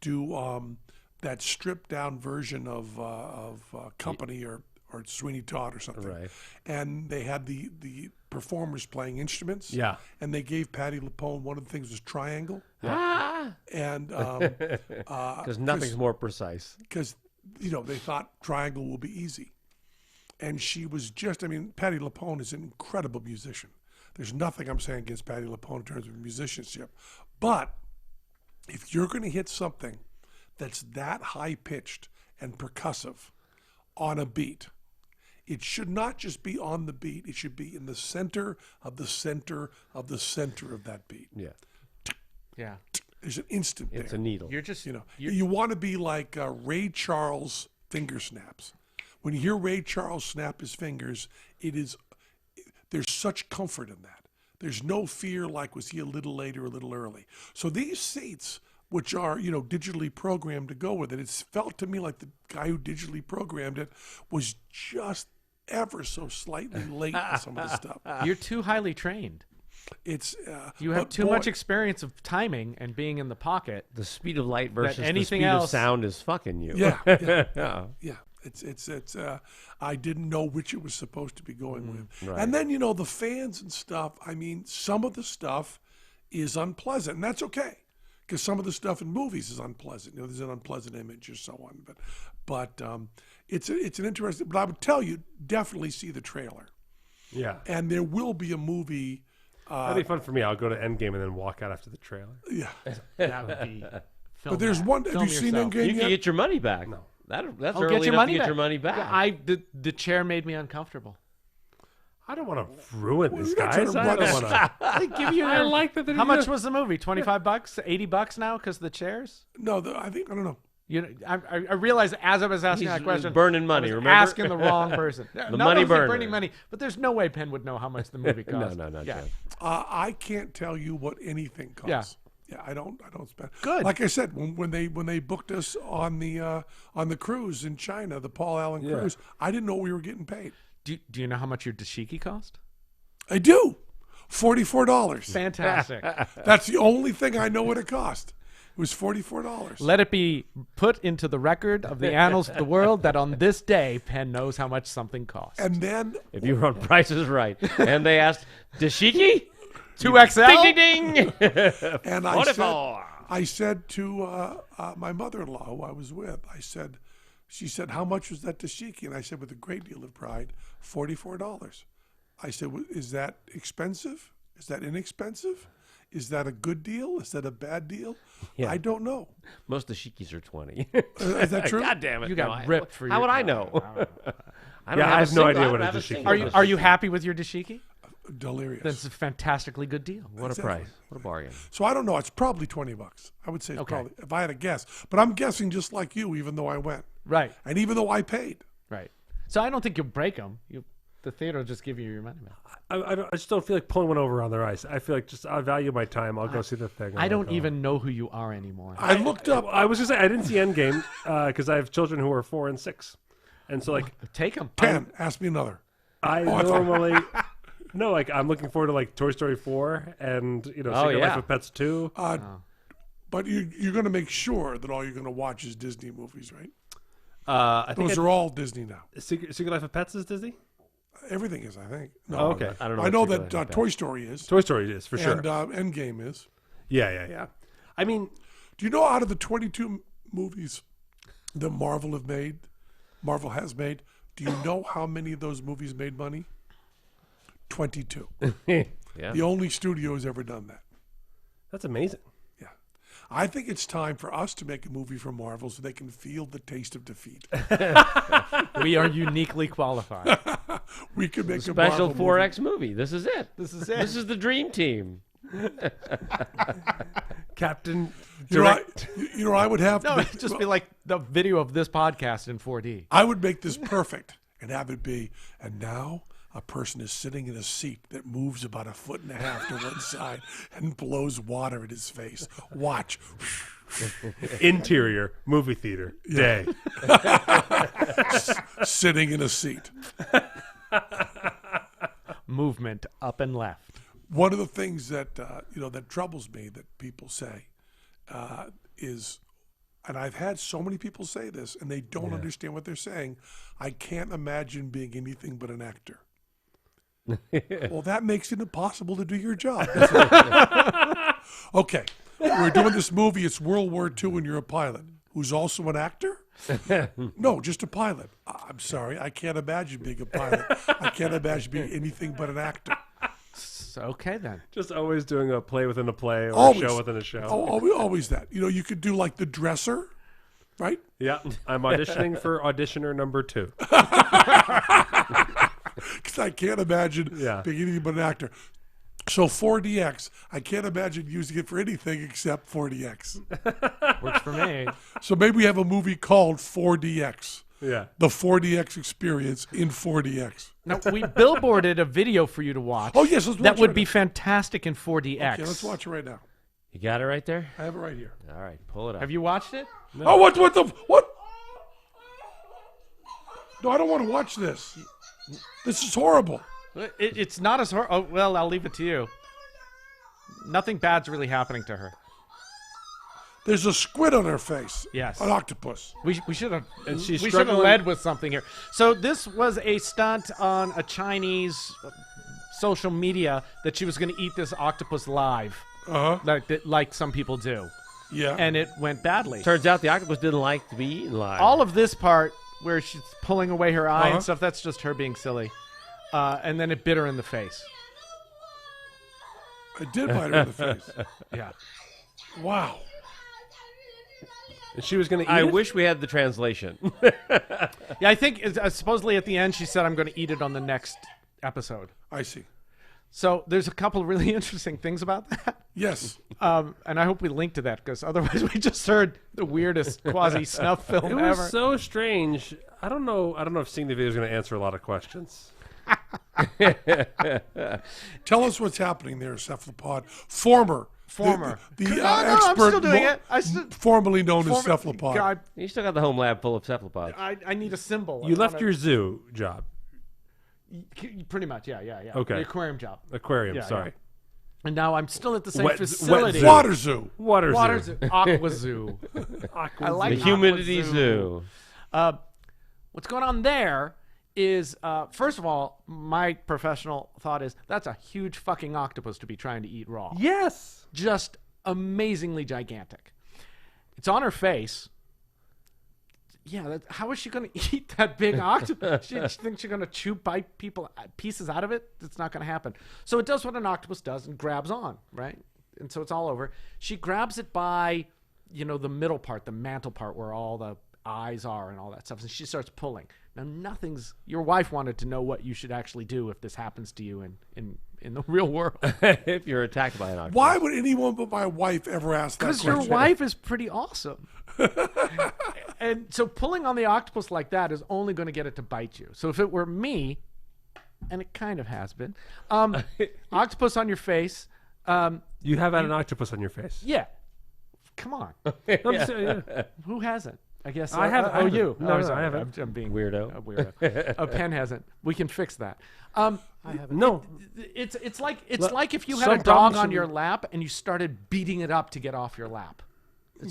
do that stripped down version of Company or Sweeney Todd or something, Right. and they had the performers playing instruments, Yeah. and they gave Patti LuPone, one of the things was triangle, and Because nothing's more precise. because they thought triangle will be easy, and she was just, Patti LuPone is an incredible musician. There's nothing I'm saying against Patti LuPone in terms of musicianship, but if you're going to hit something that's that high pitched and percussive on a beat, it should not just be on the beat. It should be in the center of the center of the center of that beat. Yeah. yeah. There's an instant there. It's a needle. You're just You want to be like Ray Charles finger snaps. When you hear Ray Charles snap his fingers, there's such comfort in that. There's no fear like, was he a little late or a little early? So these seats, which are, digitally programmed to go with it, it's felt to me like the guy who digitally programmed it was just ever so slightly late with some of the stuff. You're too highly trained. It's You have but too boy, much experience of timing and being in the pocket. The speed of light versus the anything speed else- of sound is fucking you. Yeah, yeah, Yeah. yeah. It's I didn't know which it was supposed to be going with. right. And then, the fans and stuff, some of the stuff is unpleasant, and that's okay. Because some of the stuff in movies is unpleasant. There's an unpleasant image or so on. But it's an interesting. But I would tell you, definitely see the trailer. Yeah. And there will be a movie. That'd be fun for me. I'll go to Endgame and then walk out after the trailer. Yeah. That would be. But there's one. Have you seen Endgame You yet? can get your money back. No. That's Oh, early get your enough money to get back. your money back. The chair made me uncomfortable. I don't want to ruin this, you're not trying guys. to I run don't us- want to. I give you. I like that. How much was the movie? $25, $80 now because the chairs. No, I don't know. I realized as I was asking He's that question, burning money, I was remember? asking the wrong person. The money burner. burning money, but there's no way Penn would know how much the movie cost. No, not yeah. yet. I can't tell you what anything costs. Yeah, I don't spend. Good. Like I said, when they booked us on the cruise in China, the Paul Allen Yeah. cruise, I didn't know we were getting paid. Do you know how much your dashiki cost? I do. $44. Fantastic. That's the only thing I know what it cost. It was $44. Let it be put into the record of the annals of the world that on this day, Penn knows how much something costs. And then If you run prices right, and they asked, dashiki? 2XL? Ding, ding, ding. and 44. I said to my mother-in-law, who I was with, she said, how much was that dashiki? And I said, with a great deal of pride, $44. I said, is that expensive? Is that inexpensive? Is that a good deal? Is that a bad deal? Yeah. I don't know. Most dashikis are 20. Is that true? God damn it! You got No, ripped for How your- would I know? I Yeah, I have no idea I what don't a have dashiki single is. Are you happy with your dashiki? Delirious. That's a fantastically good deal. What a Exactly. price! What a bargain! So I don't know. It's probably $20. I would say it's Okay. probably, if I had a guess. But I'm guessing just like you, even though I went. Right. And even though I paid. Right. So I don't think you'll break them. The theater will just give you your money back. I just don't feel like pulling one over on their ice. I feel like I value my time. I'll go see the thing. I don't even know who you are anymore. I looked up. I was gonna say I didn't see Endgame because I have children who are 4 and 6, and so like Take them. 10. Ask me another. I normally no, like I'm looking forward to like Toy Story 4 and Secret Life of Pets 2. But you're going to make sure that all you're going to watch is Disney movies, right? I think Those are all Disney now. Secret Life of Pets is Disney. Everything is, I think. No, Oh, okay. I don't know. I know what Secret that Life of Toy Pets. Story is. Toy Story is for sure. And Endgame is. Yeah. I mean, Do you know out of the 22 movies that Marvel has made, do you know how many of those movies made money? 22. Yeah. The only studio has ever done that. that's amazing. Yeah. I think it's time for us to make a movie for Marvel so they can feel the taste of defeat. We are uniquely qualified. We could make a Special Marvel 4X movie. This is it. This is it. This is the dream team. Captain You know, Direct. I would have to No, make, it'd just be like the video of this podcast in 4D. I would make this perfect and have it be, and now a person is sitting in a seat that moves about 1.5 feet to one side and blows water in his face. Watch. Interior movie theater day. Sitting in a seat. Movement up and left. One of the things that that troubles me that people say is, and I've had so many people say this, and they don't understand what they're saying. I can't imagine being anything but an actor. Well, that makes it impossible to do your job. doesn't it? Okay, we're doing this movie. It's World War II, and you're a pilot who's also an actor. No, just a pilot. I'm sorry, I can't imagine being a pilot. I can't imagine being anything but an actor. So, okay then. Just always doing a play within a play or Always. a show within a show. Always that. You could do like The Dresser, right? Yeah, I'm auditioning for auditioner number 2. Because I can't imagine being anything but an actor. So 4DX, I can't imagine using it for anything except 4DX. Works for me. So maybe we have a movie called 4DX. Yeah. The 4DX experience in 4DX. Now, we billboarded a video for you to watch. Oh, yes, let's watch that it would right be now. fantastic in 4DX. Okay, let's watch it right now. You got it right there? I have it right here. All right, pull it up. Have you watched it? Oh, what? No, I don't want to watch this. This is horrible. It's not as hard. Oh, well, I'll leave it to you. Nothing bad's really happening to her. There's a squid on her face. Yes. An octopus. We should have. And she's we should have struggling- led with something here. So this was a stunt on a Chinese social media that she was going to eat this octopus live, Uh-huh. like some people do, Yeah. and it went badly. Turns out the octopus didn't like to be eaten live. All of this part where she's pulling away her eye Uh-huh. and stuff, that's just her being silly. And then it bit her in the face. I did bite her in the face. Yeah. Wow. And she was going to eat I it? wish we had the translation. Yeah, I think supposedly at the end she said, I'm going to eat it on the next episode. I see. So there's a couple of really interesting things about that. Yes. And I hope we link to that because otherwise we just heard the weirdest quasi-snuff film It was ever. so strange. I don't know if seeing the video is going to answer a lot of questions. Tell us what's happening there, cephalopod. Former. Former. The No, I'm expert. still doing it. Formerly known as cephalopod. God, You still got the home lab full of cephalopods. I need a symbol. You left your zoo job. Pretty much, yeah. Okay. The aquarium job. Aquarium, Yeah, sorry. yeah. And now I'm still at the same Wet- facility. wet Water zoo. Water Water zoo. Aqua zoo. I like The humidity Aqua zoo. What's going on there is, first of all, my professional thought is that's a huge fucking octopus to be trying to eat raw. Yes. Just amazingly gigantic. It's on her face. Yeah, how is she going to eat that big octopus? She thinks she's going to bite pieces out of it? That's not going to happen. So it does what an octopus does and grabs on, right? And so it's all over. She grabs it by, the middle part, the mantle part where all the eyes are and all that stuff. And she starts pulling. Now, your wife wanted to know what you should actually do if this happens to you in the real world. If you're attacked by an octopus. Why would anyone but my wife ever ask that question? Because your wife is pretty awesome. And so pulling on the octopus like that is only going to get it to bite you. So if it were me, and it kind of has been, octopus on your face. You have had an octopus on your face. Yeah. Come on. Who hasn't? I guess I haven't. Oh, you? No, sorry. I haven't. I'm being Weirdo. a weirdo. Penn hasn't. We can fix that. I haven't. No. It's like if you had some a dog problems on should your lap and you started beating it up to get off your lap.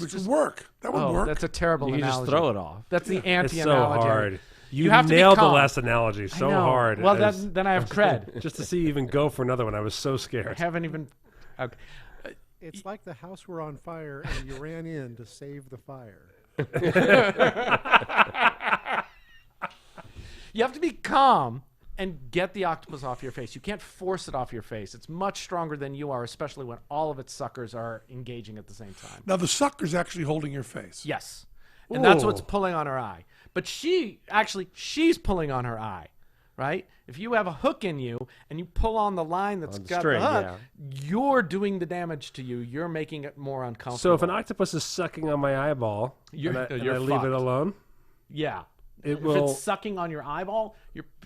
Which would work. That would work. That's a terrible You analogy. just throw it off. That's the It's anti-analogy. so hard. You have to be nailed the calm. last analogy so I know. hard. Well, then I have cred. Just to see you even go for another one, I was so I scared. haven't even. Okay. It's like the house were on fire and you ran in to save the fire. You have to be calm and get the octopus off your face. You can't force it off your face. It's much stronger than you are, especially when all of its suckers are engaging at the same time. Now the sucker's actually holding your face. Yes. And that's what's Ooh. pulling on her eye. But she's pulling on her eye, right? If you have a hook in you and you pull on the line that's On the got string, the hook, yeah. you're doing the damage to you. You're making it more uncomfortable. So if an octopus is sucking on my eyeball You're- and I you're leave fucked. it alone, Yeah. It if will- it's sucking on your eyeball,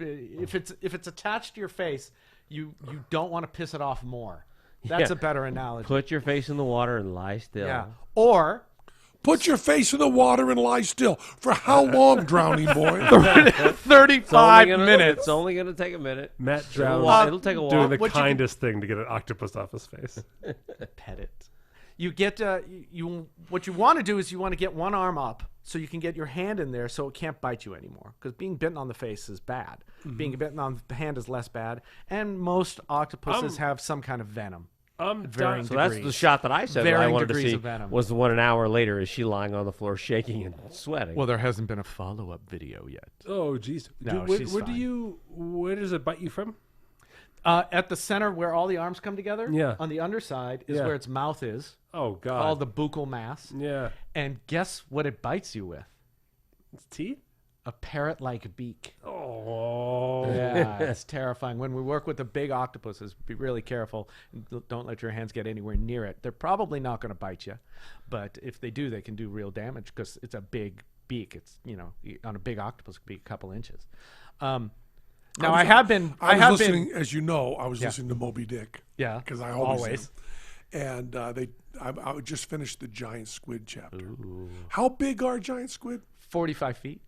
if it's attached to your face, you don't want to piss it off more. That's Yeah. a better analogy. Put your face in the water and lie still. Yeah. Or Put your face in the water and lie still. For how long, drowning boy? 35 minutes. It's only going to take a minute. Matt It'll Drown's take a while. doing the What you can- kindest thing to get an octopus off his face. Pet it. You get what you want to do is you want to get one arm up so you can get your hand in there so it can't bite you anymore, because being bitten on the face is bad. Being bitten on the hand is less bad, and most octopuses have some kind of venom. Varying So that's the degrees. shot that I said that I Varying wanted to degrees see of venom. was the one an hour later. Is she lying on the floor shaking and sweating? Well, there hasn't been a follow-up video yet. Oh, jeez. No, where, she's where fine. where does it bite you from? At the center where all the arms come together, Yeah. on the underside is Yeah. where its mouth is, Oh, God. all the buccal mass. Yeah. And guess what it bites you with? It's teeth? A parrot-like beak. Oh. Yeah, it's terrifying. When we work with the big octopuses, be really careful. Don't let your hands get anywhere near it. They're probably not going to bite you, but if they do, they can do real damage because it's a big beak. It's, on a big octopus, it could be a couple inches. Now, I have been listening, as you know, I was listening to Moby Dick. Yeah, Because I always am. And I just finished the giant squid chapter. Ooh. How big are giant squid 45 feet.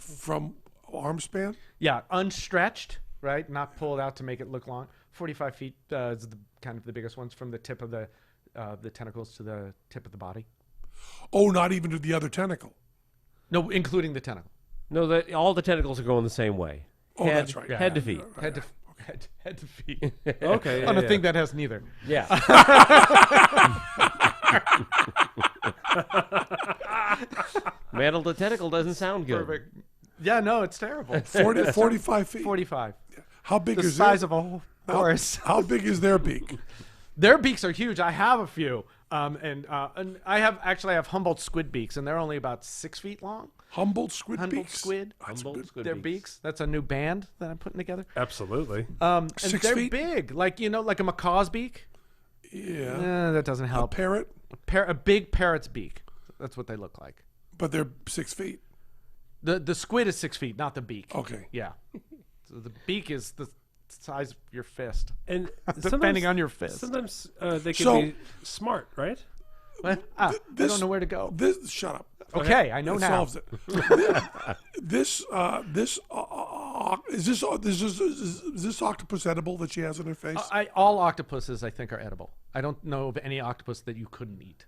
from arm span? Yeah, unstretched, right? Not pulled out to make it look long. 45 feet is kind of the biggest ones, from the tip of the tentacles to the tip of the body. Oh, not even to the other tentacle. No, including the tentacle. No, all the tentacles are going the same way. Oh, Head, that's right. Head to feet. Head to feet. Okay. Yeah, On a yeah. thing that has neither. Yeah. Mantle to tentacle doesn't sound good. Perfect. Yeah, no, it's terrible. 45 feet. 45. How big The is size their, of a whole horse. How big is their beak? Their beaks are huge. I have a few. And I have Humboldt squid beaks, and they're only about 6 feet long. Humboldt squid Humboldt beaks? squid. That's Humboldt good. squid Their beaks. beaks. That's a new band that I'm putting together. Absolutely. And 6 they're feet? big, like like a macaw's beak. Yeah. That doesn't A help. parrot, A big parrot's beak. That's what they look like. but they're 6 feet. The squid is 6 feet, not the beak. Okay. Yeah. So the beak is the size of your fist. And Depending on your fist. Sometimes they can So- be smart, right? I don't know where to go. Shut up. Okay, I know It now. solves it. Is this octopus edible that she has on her face? All octopuses, I think, are edible. I don't know of any octopus that you couldn't eat.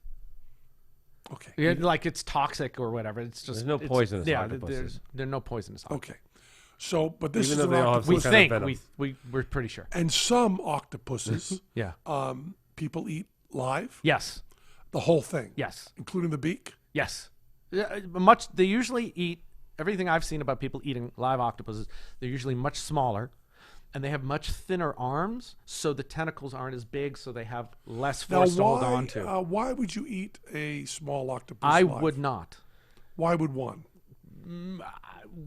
Okay. Yeah, like it's toxic or whatever. It's just There's no poisonous yeah, octopuses. there are no poisonous octopuses. Okay. So, but this Even is though an they all have octopus. some We kind of think venom. we're pretty sure. And some octopuses, Yeah. people eat live, Yes. the whole thing, Yes. including the beak. Yes. Yeah, they usually eat everything I've seen about people eating live octopuses. They're usually much smaller, and they have much thinner arms, so the tentacles aren't as big, so they have less force to hold on to. Why would you eat a small octopus? I live? would not. Why would one?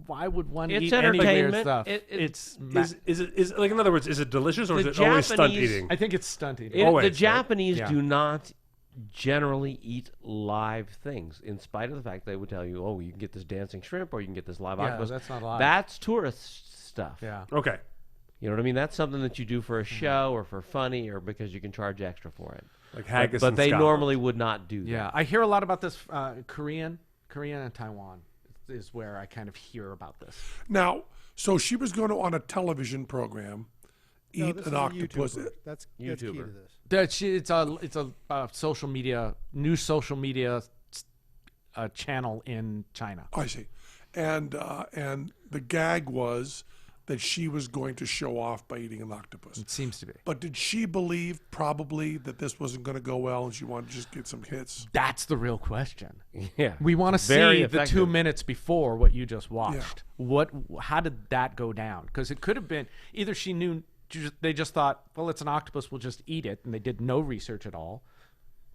Why would one It's eat any weird entertainment. stuff? Is it like, in other words, is it delicious or The is it always stunt Japanese- eating? I think it's stunted. The Always, right? Japanese Yeah. do not generally eat live things, in spite of the fact they would tell you, "Oh, you can get this dancing shrimp, or you can get this live Yeah, octopus." that's not live. That's tourist stuff. Yeah. Okay. You know what I mean? That's something that you do for a show or for funny or because you can charge extra for it. Like haggis But in they Scotland. normally would not do that. Yeah, I hear a lot about this. Korean and Taiwan is where I kind of hear about this. Now, so she was going to, on a television program, No, eat this an is a octopus. YouTuber. That's key to YouTuber. this. It's a social media channel in China. I see. And the gag was that she was going to show off by eating an octopus. It seems to be. But did she believe probably that this wasn't going to go well and she wanted to just get some hits? That's the real question. Yeah. We want to Very see the 2 effective. minutes before what you just watched. How did that go down? Because it could have been either she knew, they just thought, well, it's an octopus, we'll just eat it, and they did no research at all,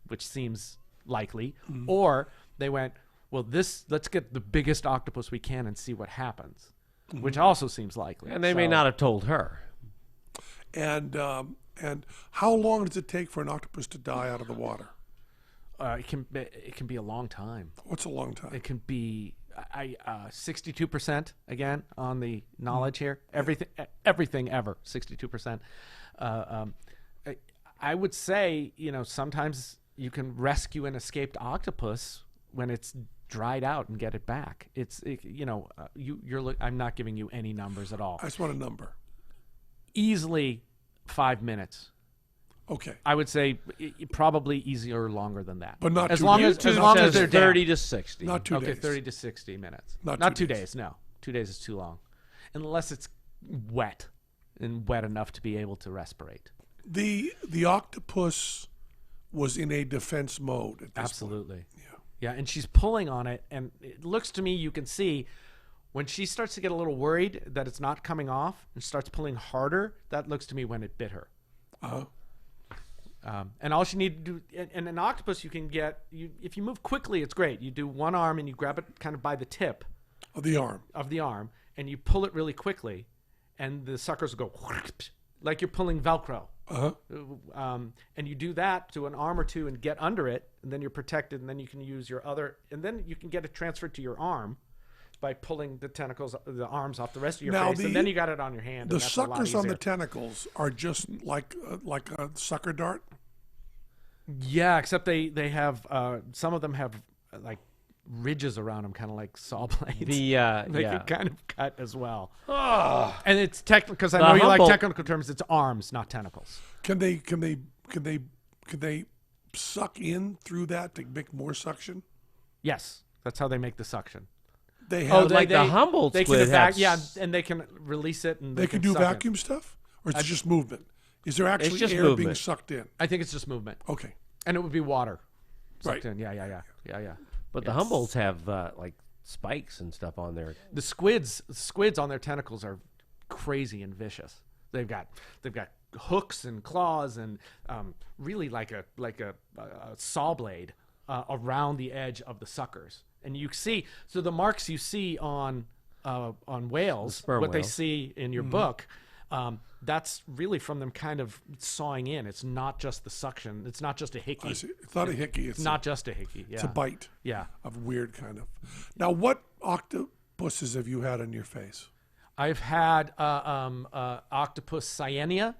which seems likely, or they went, well, let's get the biggest octopus we can and see what happens, which also seems likely. And they may So- not have told her. And how long does it take for an octopus to die out of the water? It can be a long time. What's a long time? It can be 62% again on the knowledge here. Everything ever 62%. I would say, sometimes you can rescue an escaped octopus when it's dried out and get it back. I'm not giving you any numbers at all. I just want a number. Easily 5 minutes. Okay. I would say probably easier or longer than that. But not as too long days. as long as says they're down. 30 to 60. Not 2 Okay, days. 30 to 60 minutes. Not Not 2 2 days. days. No, 2 days is too long, unless it's wet enough to be able to respirate. The octopus was in a defense mode at this Absolutely. point. Yeah, and she's pulling on it, and it looks to me, you can see when she starts to get a little worried that it's not coming off and starts pulling harder, that looks to me when it bit her. Uh-huh. And all she needed to do, and an octopus you can get, if you move quickly, it's great. You do one arm and you grab it kind of by the tip Of the arm. of the arm, and you pull it really quickly, and the suckers will go like you're pulling Velcro. Uh-huh. And you do that to an arm or two and get under it, and then you're protected, and then you can use your other, and then you can get it transferred to your arm by pulling the tentacles, the arms off the rest of your Now, face, and then you got it on your hand. The and that's a lot suckers on the easier. tentacles are just like a sucker dart. Yeah, except they have some of them have like ridges around them, kind of like saw blades. The they yeah. can kind of cut as well. And it's technical because I The know you like Humboldt- technical terms. It's arms, not tentacles. Can they suck in through that to make more suction? Yes, that's how they make the suction. They Oh, have like the Humboldt they squid can has- yeah, and they can release it and they can do suck it. vacuum stuff, or it's just movement. Is there actually just air being movement. sucked in? I think it's just movement, Okay. and it would be water. Sucked Right. in. Yeah. But the Humboldts have like spikes and stuff on there. The squids on their tentacles are crazy and vicious. They've got hooks and claws and really like a saw blade around the edge of the suckers. And you see, so the marks you see on whales, sperm what they whales. see in your book, that's really from them kind of sawing in. It's not just the suction. It's not just a hickey. I see. It's not a hickey. It's Not just a hickey. Yeah. it's a bite Yeah. of weird kind of. Now, what octopuses have you had on your face? I've had Octopus cyanea.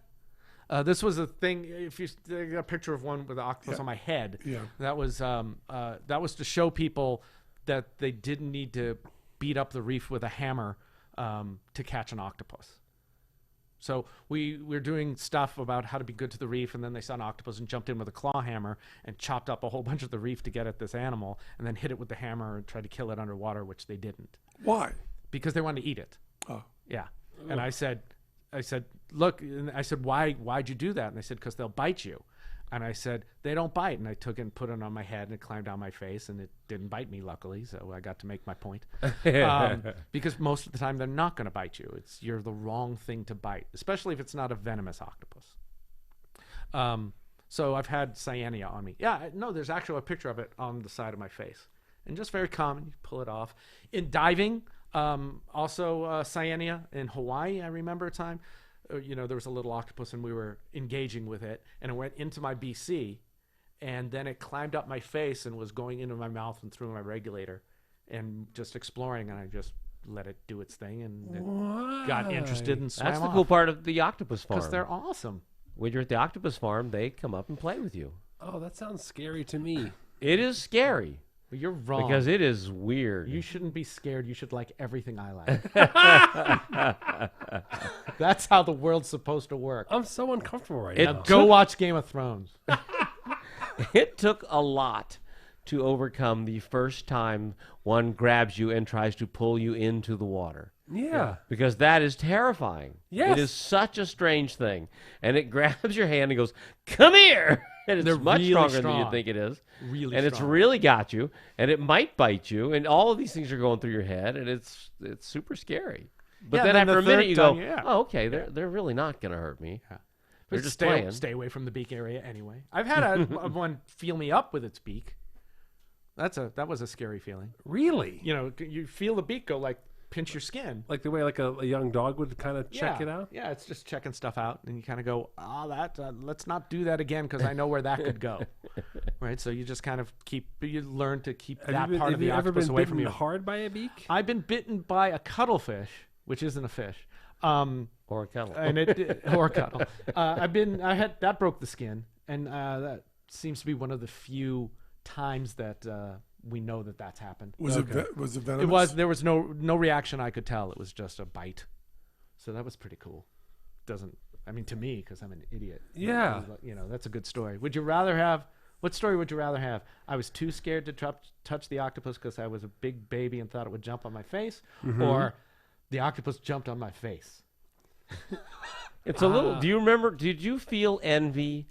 This was a thing. If you I got a picture of one with an octopus on my head, Yeah. that was to show people that they didn't need to beat up the reef with a hammer to catch an octopus. So we're doing stuff about how to be good to the reef, and then they saw an octopus and jumped in with a claw hammer and chopped up a whole bunch of the reef to get at this animal, and then hit it with the hammer and tried to kill it underwater, which they didn't Why? because they wanted to eat it. Oh. Yeah. And I said, look, and I said, why'd you do that? And they said, because they'll bite you. And I said, they don't bite. And I took it and put it on my head, and it climbed down my face, and it didn't bite me, luckily. So I got to make my point. Because most of the time, they're not going to bite you. You're the wrong thing to bite, especially if it's not a venomous octopus. So I've had cyanea on me. Yeah, no, there's actually a picture of it on the side of my face. And just very common. You pull it off. In diving, also cyanea in Hawaii, I remember a time. There was a little octopus and we were engaging with it, and it went into my BC, and then it climbed up my face and was going into my mouth and through my regulator and just exploring, and I just let it do its thing, and it got interested and swam That's the off. cool part of the octopus farm. Because they're awesome. When you're at the octopus farm, they come up and play with you. Oh, that sounds scary to me. It is scary. But you're wrong. Because it is weird. You shouldn't be scared. You should like everything I like. That's how the world's supposed to work. I'm so uncomfortable right It now. Go watch Game of Thrones. It took a lot to overcome the first time one grabs you and tries to pull you into the water. Yeah. Because that is terrifying. Yes. It is such a strange thing. And it grabs your hand and goes, come here. And it's They're much really stronger than strong. you think it is. Really and it's strong. really got you. And it might bite you. And all of these things are going through your head. And it's super scary. But Yeah, then then after the a minute third you go, time, yeah. oh, okay, they're really not going to hurt me. Yeah. They're But just stay, playing. stay away from the beak area anyway. I've had one feel me up with its beak. That was a scary feeling. Really? You feel the beak go like pinch your skin. Like the way like a young dog would kind of check it out? Yeah, it's just checking stuff out, and you kind of go, let's not do that again because I know where that could go. Right? So you just kind of you learn to keep that part of the Have you ever octopus been away from bitten you. hard by a beak? I've been bitten by a cuttlefish, which isn't a fish. Or a kettle. And or a cuttle. That broke the skin, and that seems to be one of the few times that we know that that's happened. Was it venomous? It was. There was no reaction I could tell. It was just a bite. So that was pretty cool. To me, because I'm an idiot. Yeah. That's a good story. What story would you rather have? I was too scared to touch the octopus because I was a big baby and thought it would jump on my face, or the octopus jumped on my face. It's a little. Do you remember? Did you feel envy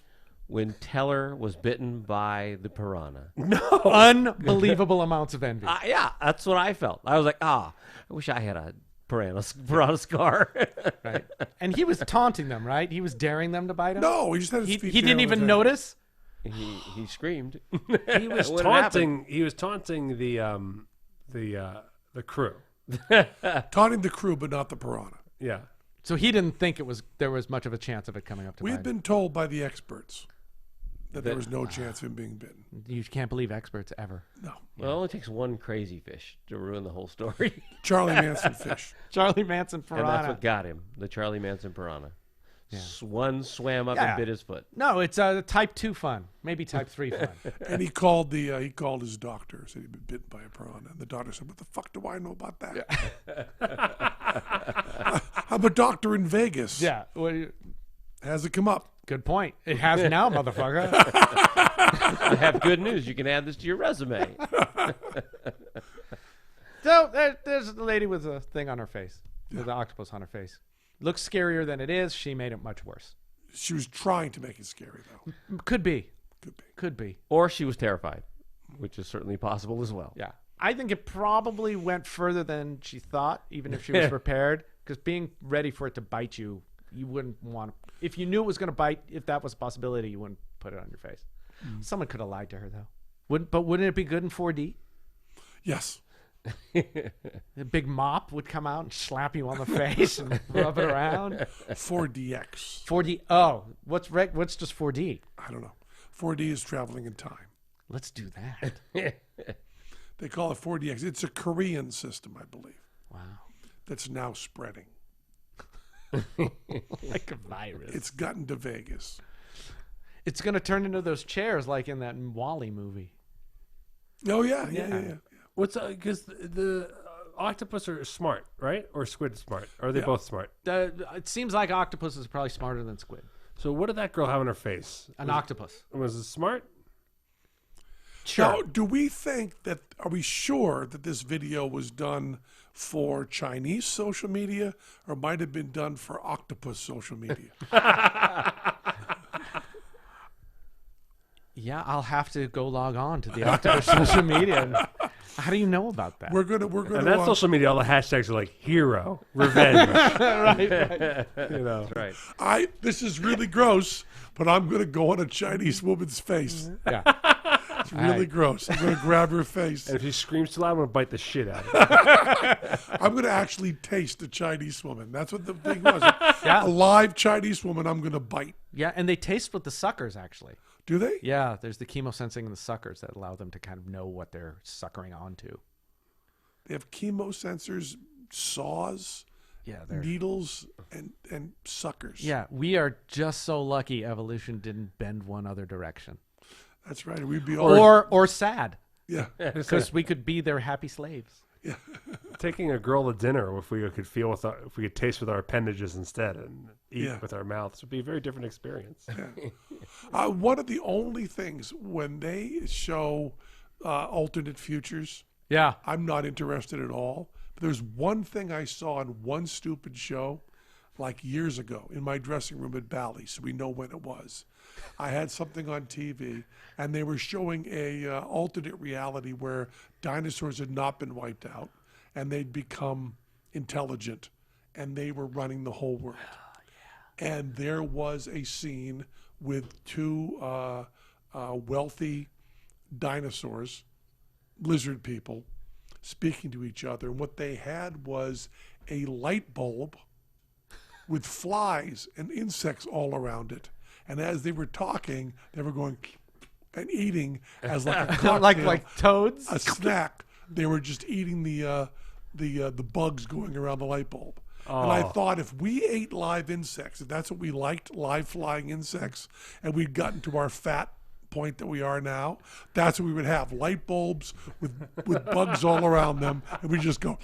when Teller was bitten by the piranha? No. Unbelievable amounts of envy. Yeah, that's what I felt. I was like, I wish I had a piranha scar. Right. And he was taunting them, right? He was daring them to bite him. No, he just had his He feet didn't down even his head. notice. He screamed. He was What taunting. He was taunting the crew. Taunting the crew, but not the piranha. Yeah. So he didn't think there was much of a chance of it coming up to We've bite been told by the experts that there was no chance of him being bitten. him. You can't believe experts ever. No. Well, it only takes one crazy fish to ruin the whole story. Charlie Manson fish. Charlie Manson piranha. And that's what got him, the Charlie Manson piranha. Yeah. One swam up Yeah. and bit his foot. No, it's type 2 fun. Maybe type 3 fun. And he called his doctor, said he'd been bitten by a piranha. And the doctor said, "What the fuck do I know about that? I'm a doctor in Vegas. Yeah. Well, Has it come up? good point. It has now, motherfucker. I have good news. You can add this to your resume. So there's a lady with a thing on her face, with an octopus on her face. Looks scarier than it is. She made it much worse. She was trying to make it scary, though. Could be. Could be. Could be. Or she was terrified, which is certainly possible as well. Yeah. I think it probably went further than she thought, even if she was prepared. Because being ready for it to bite you, you wouldn't want to. If you knew it was going to bite, if that was a possibility, you wouldn't put it on your face. Someone could have lied to her, though. Wouldn't it be good in 4D? Yes. A big mop would come out and slap you on the face and rub it around. 4DX. 4D. Oh, what's just 4D? I don't know. 4D is traveling in time. Let's do that. They call it 4DX. It's a Korean system, I believe, Wow. that's now spreading. Like a virus. It's gotten to Vegas. It's going to turn into those chairs like in that Wall-E movie. Oh, yeah. What's because the octopus are smart, right? Or squid smart? Or are they Yeah. both smart? It seems like octopus is probably smarter than squid. So what did that girl have on her face? An octopus. Was it smart? Now, do we think that, are we sure that this video was done for Chinese social media or might have been done for octopus social media? Yeah, I'll have to go log on to the Octopus social media. How do you know about that? We're gonna. And that social media, all the hashtags are like hero, revenge. right. You know, Right. This is really gross, but I'm gonna go on a Chinese woman's face. Yeah. It's really gross. I'm gonna grab her face. and if she screams too loud, I'm gonna bite the shit out of her. I'm gonna actually taste a Chinese woman. That's what the thing was. Yeah. A live Chinese woman. I'm gonna bite. Yeah, and they taste with the suckers, actually. Do they? Yeah, there's the chemosensing in the suckers that allow them to kind of know what they're suckering onto. They have chemosensors, saws, Yeah, they're... needles, and suckers. Yeah, we are just so lucky evolution didn't bend one other direction. That's right. We'd be all Or sad, yeah. because we could be their happy slaves. Taking a girl to dinner, if we could feel with if we could taste with our appendages instead and eat Yeah. with our mouths, would be a very different experience. One of the only things when they show alternate futures, Yeah. I'm not interested at all. But there's one thing I saw in one stupid show, like years ago, in my dressing room at Ballet, so we know when it was. I had something on TV, and they were showing a alternate reality where dinosaurs had not been wiped out, and they'd become intelligent, and they were running the whole world. And there was a scene with two wealthy dinosaurs, lizard people, speaking to each other. And what they had was a light bulb with flies and insects all around it. And as they were talking, they were going and eating as like a cocktail, like toads. a snack. They were just eating the bugs going around the light bulb. And I thought, if we ate live insects, if that's what we liked, live flying insects, and we'd gotten to our fat point that we are now, that's what we would have: light bulbs with bugs all around them, and we just go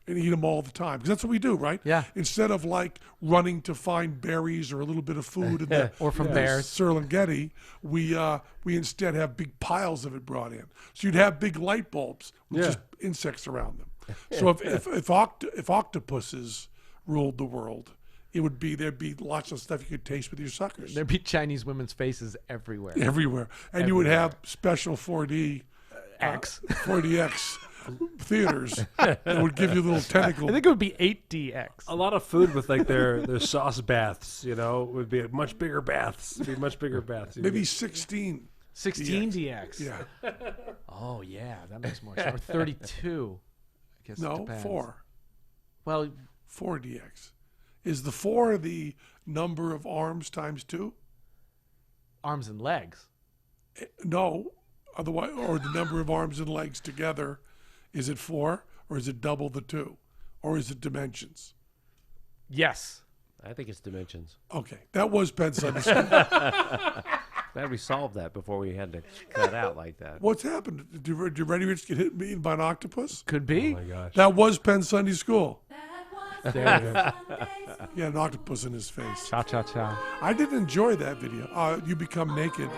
and eat them all the time, because that's what we do, right? Yeah. Instead of like running to find berries or a little bit of food in the Or from in the bears. Serengeti, we instead have big piles of it brought in. So you'd have big light bulbs with just insects around them. So if octopuses ruled the world, there'd be lots of stuff you could taste with your suckers There'd be Chinese women's faces everywhere. everywhere, and you would have special 4D X. 4DX theaters that would give you little tentacle. I think it would be 8DX. A lot of food with like their sauce baths, would be much bigger baths. Maybe 16. 16DX. Yeah. Oh, yeah, that makes more sense. Or 32. I guess it No, depends. 4. Well, 4DX. Is the 4 the number of arms times 2? arms and legs. No. Otherwise, or the number of arms and legs together. Is it 4, or is it double the 2? Or is it dimensions? Yes. I think it's dimensions. Okay. That was Penn Sunday School. Glad we solved that before we had to cut out like that. What's happened? Did Ready Rich get eaten by an octopus? Could be. Oh my gosh. That was Penn Sunday School. There you go. He had an octopus in his face. Cha cha cha. I didn't enjoy that video. You become naked.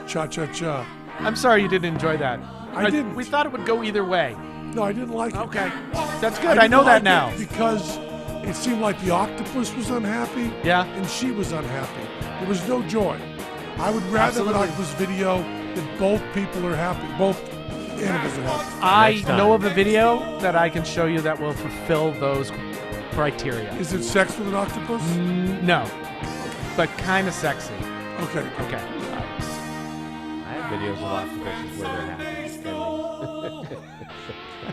Cha cha cha. I'm sorry you didn't enjoy that. I didn't. We thought it would go either way. No, I didn't like it. Okay. That's good. I didn't know like that now. it because it seemed like the octopus was unhappy. Yeah. And she was unhappy. There was no joy. I would rather have an octopus video that both people are happy. Both animals are happy. I Next time. know of a video that I can show you that will fulfill those criteria. Is it sex with an octopus? No. But kind of sexy. Okay. Okay. I have videos of octopuses where they're happy.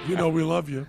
You know we love you.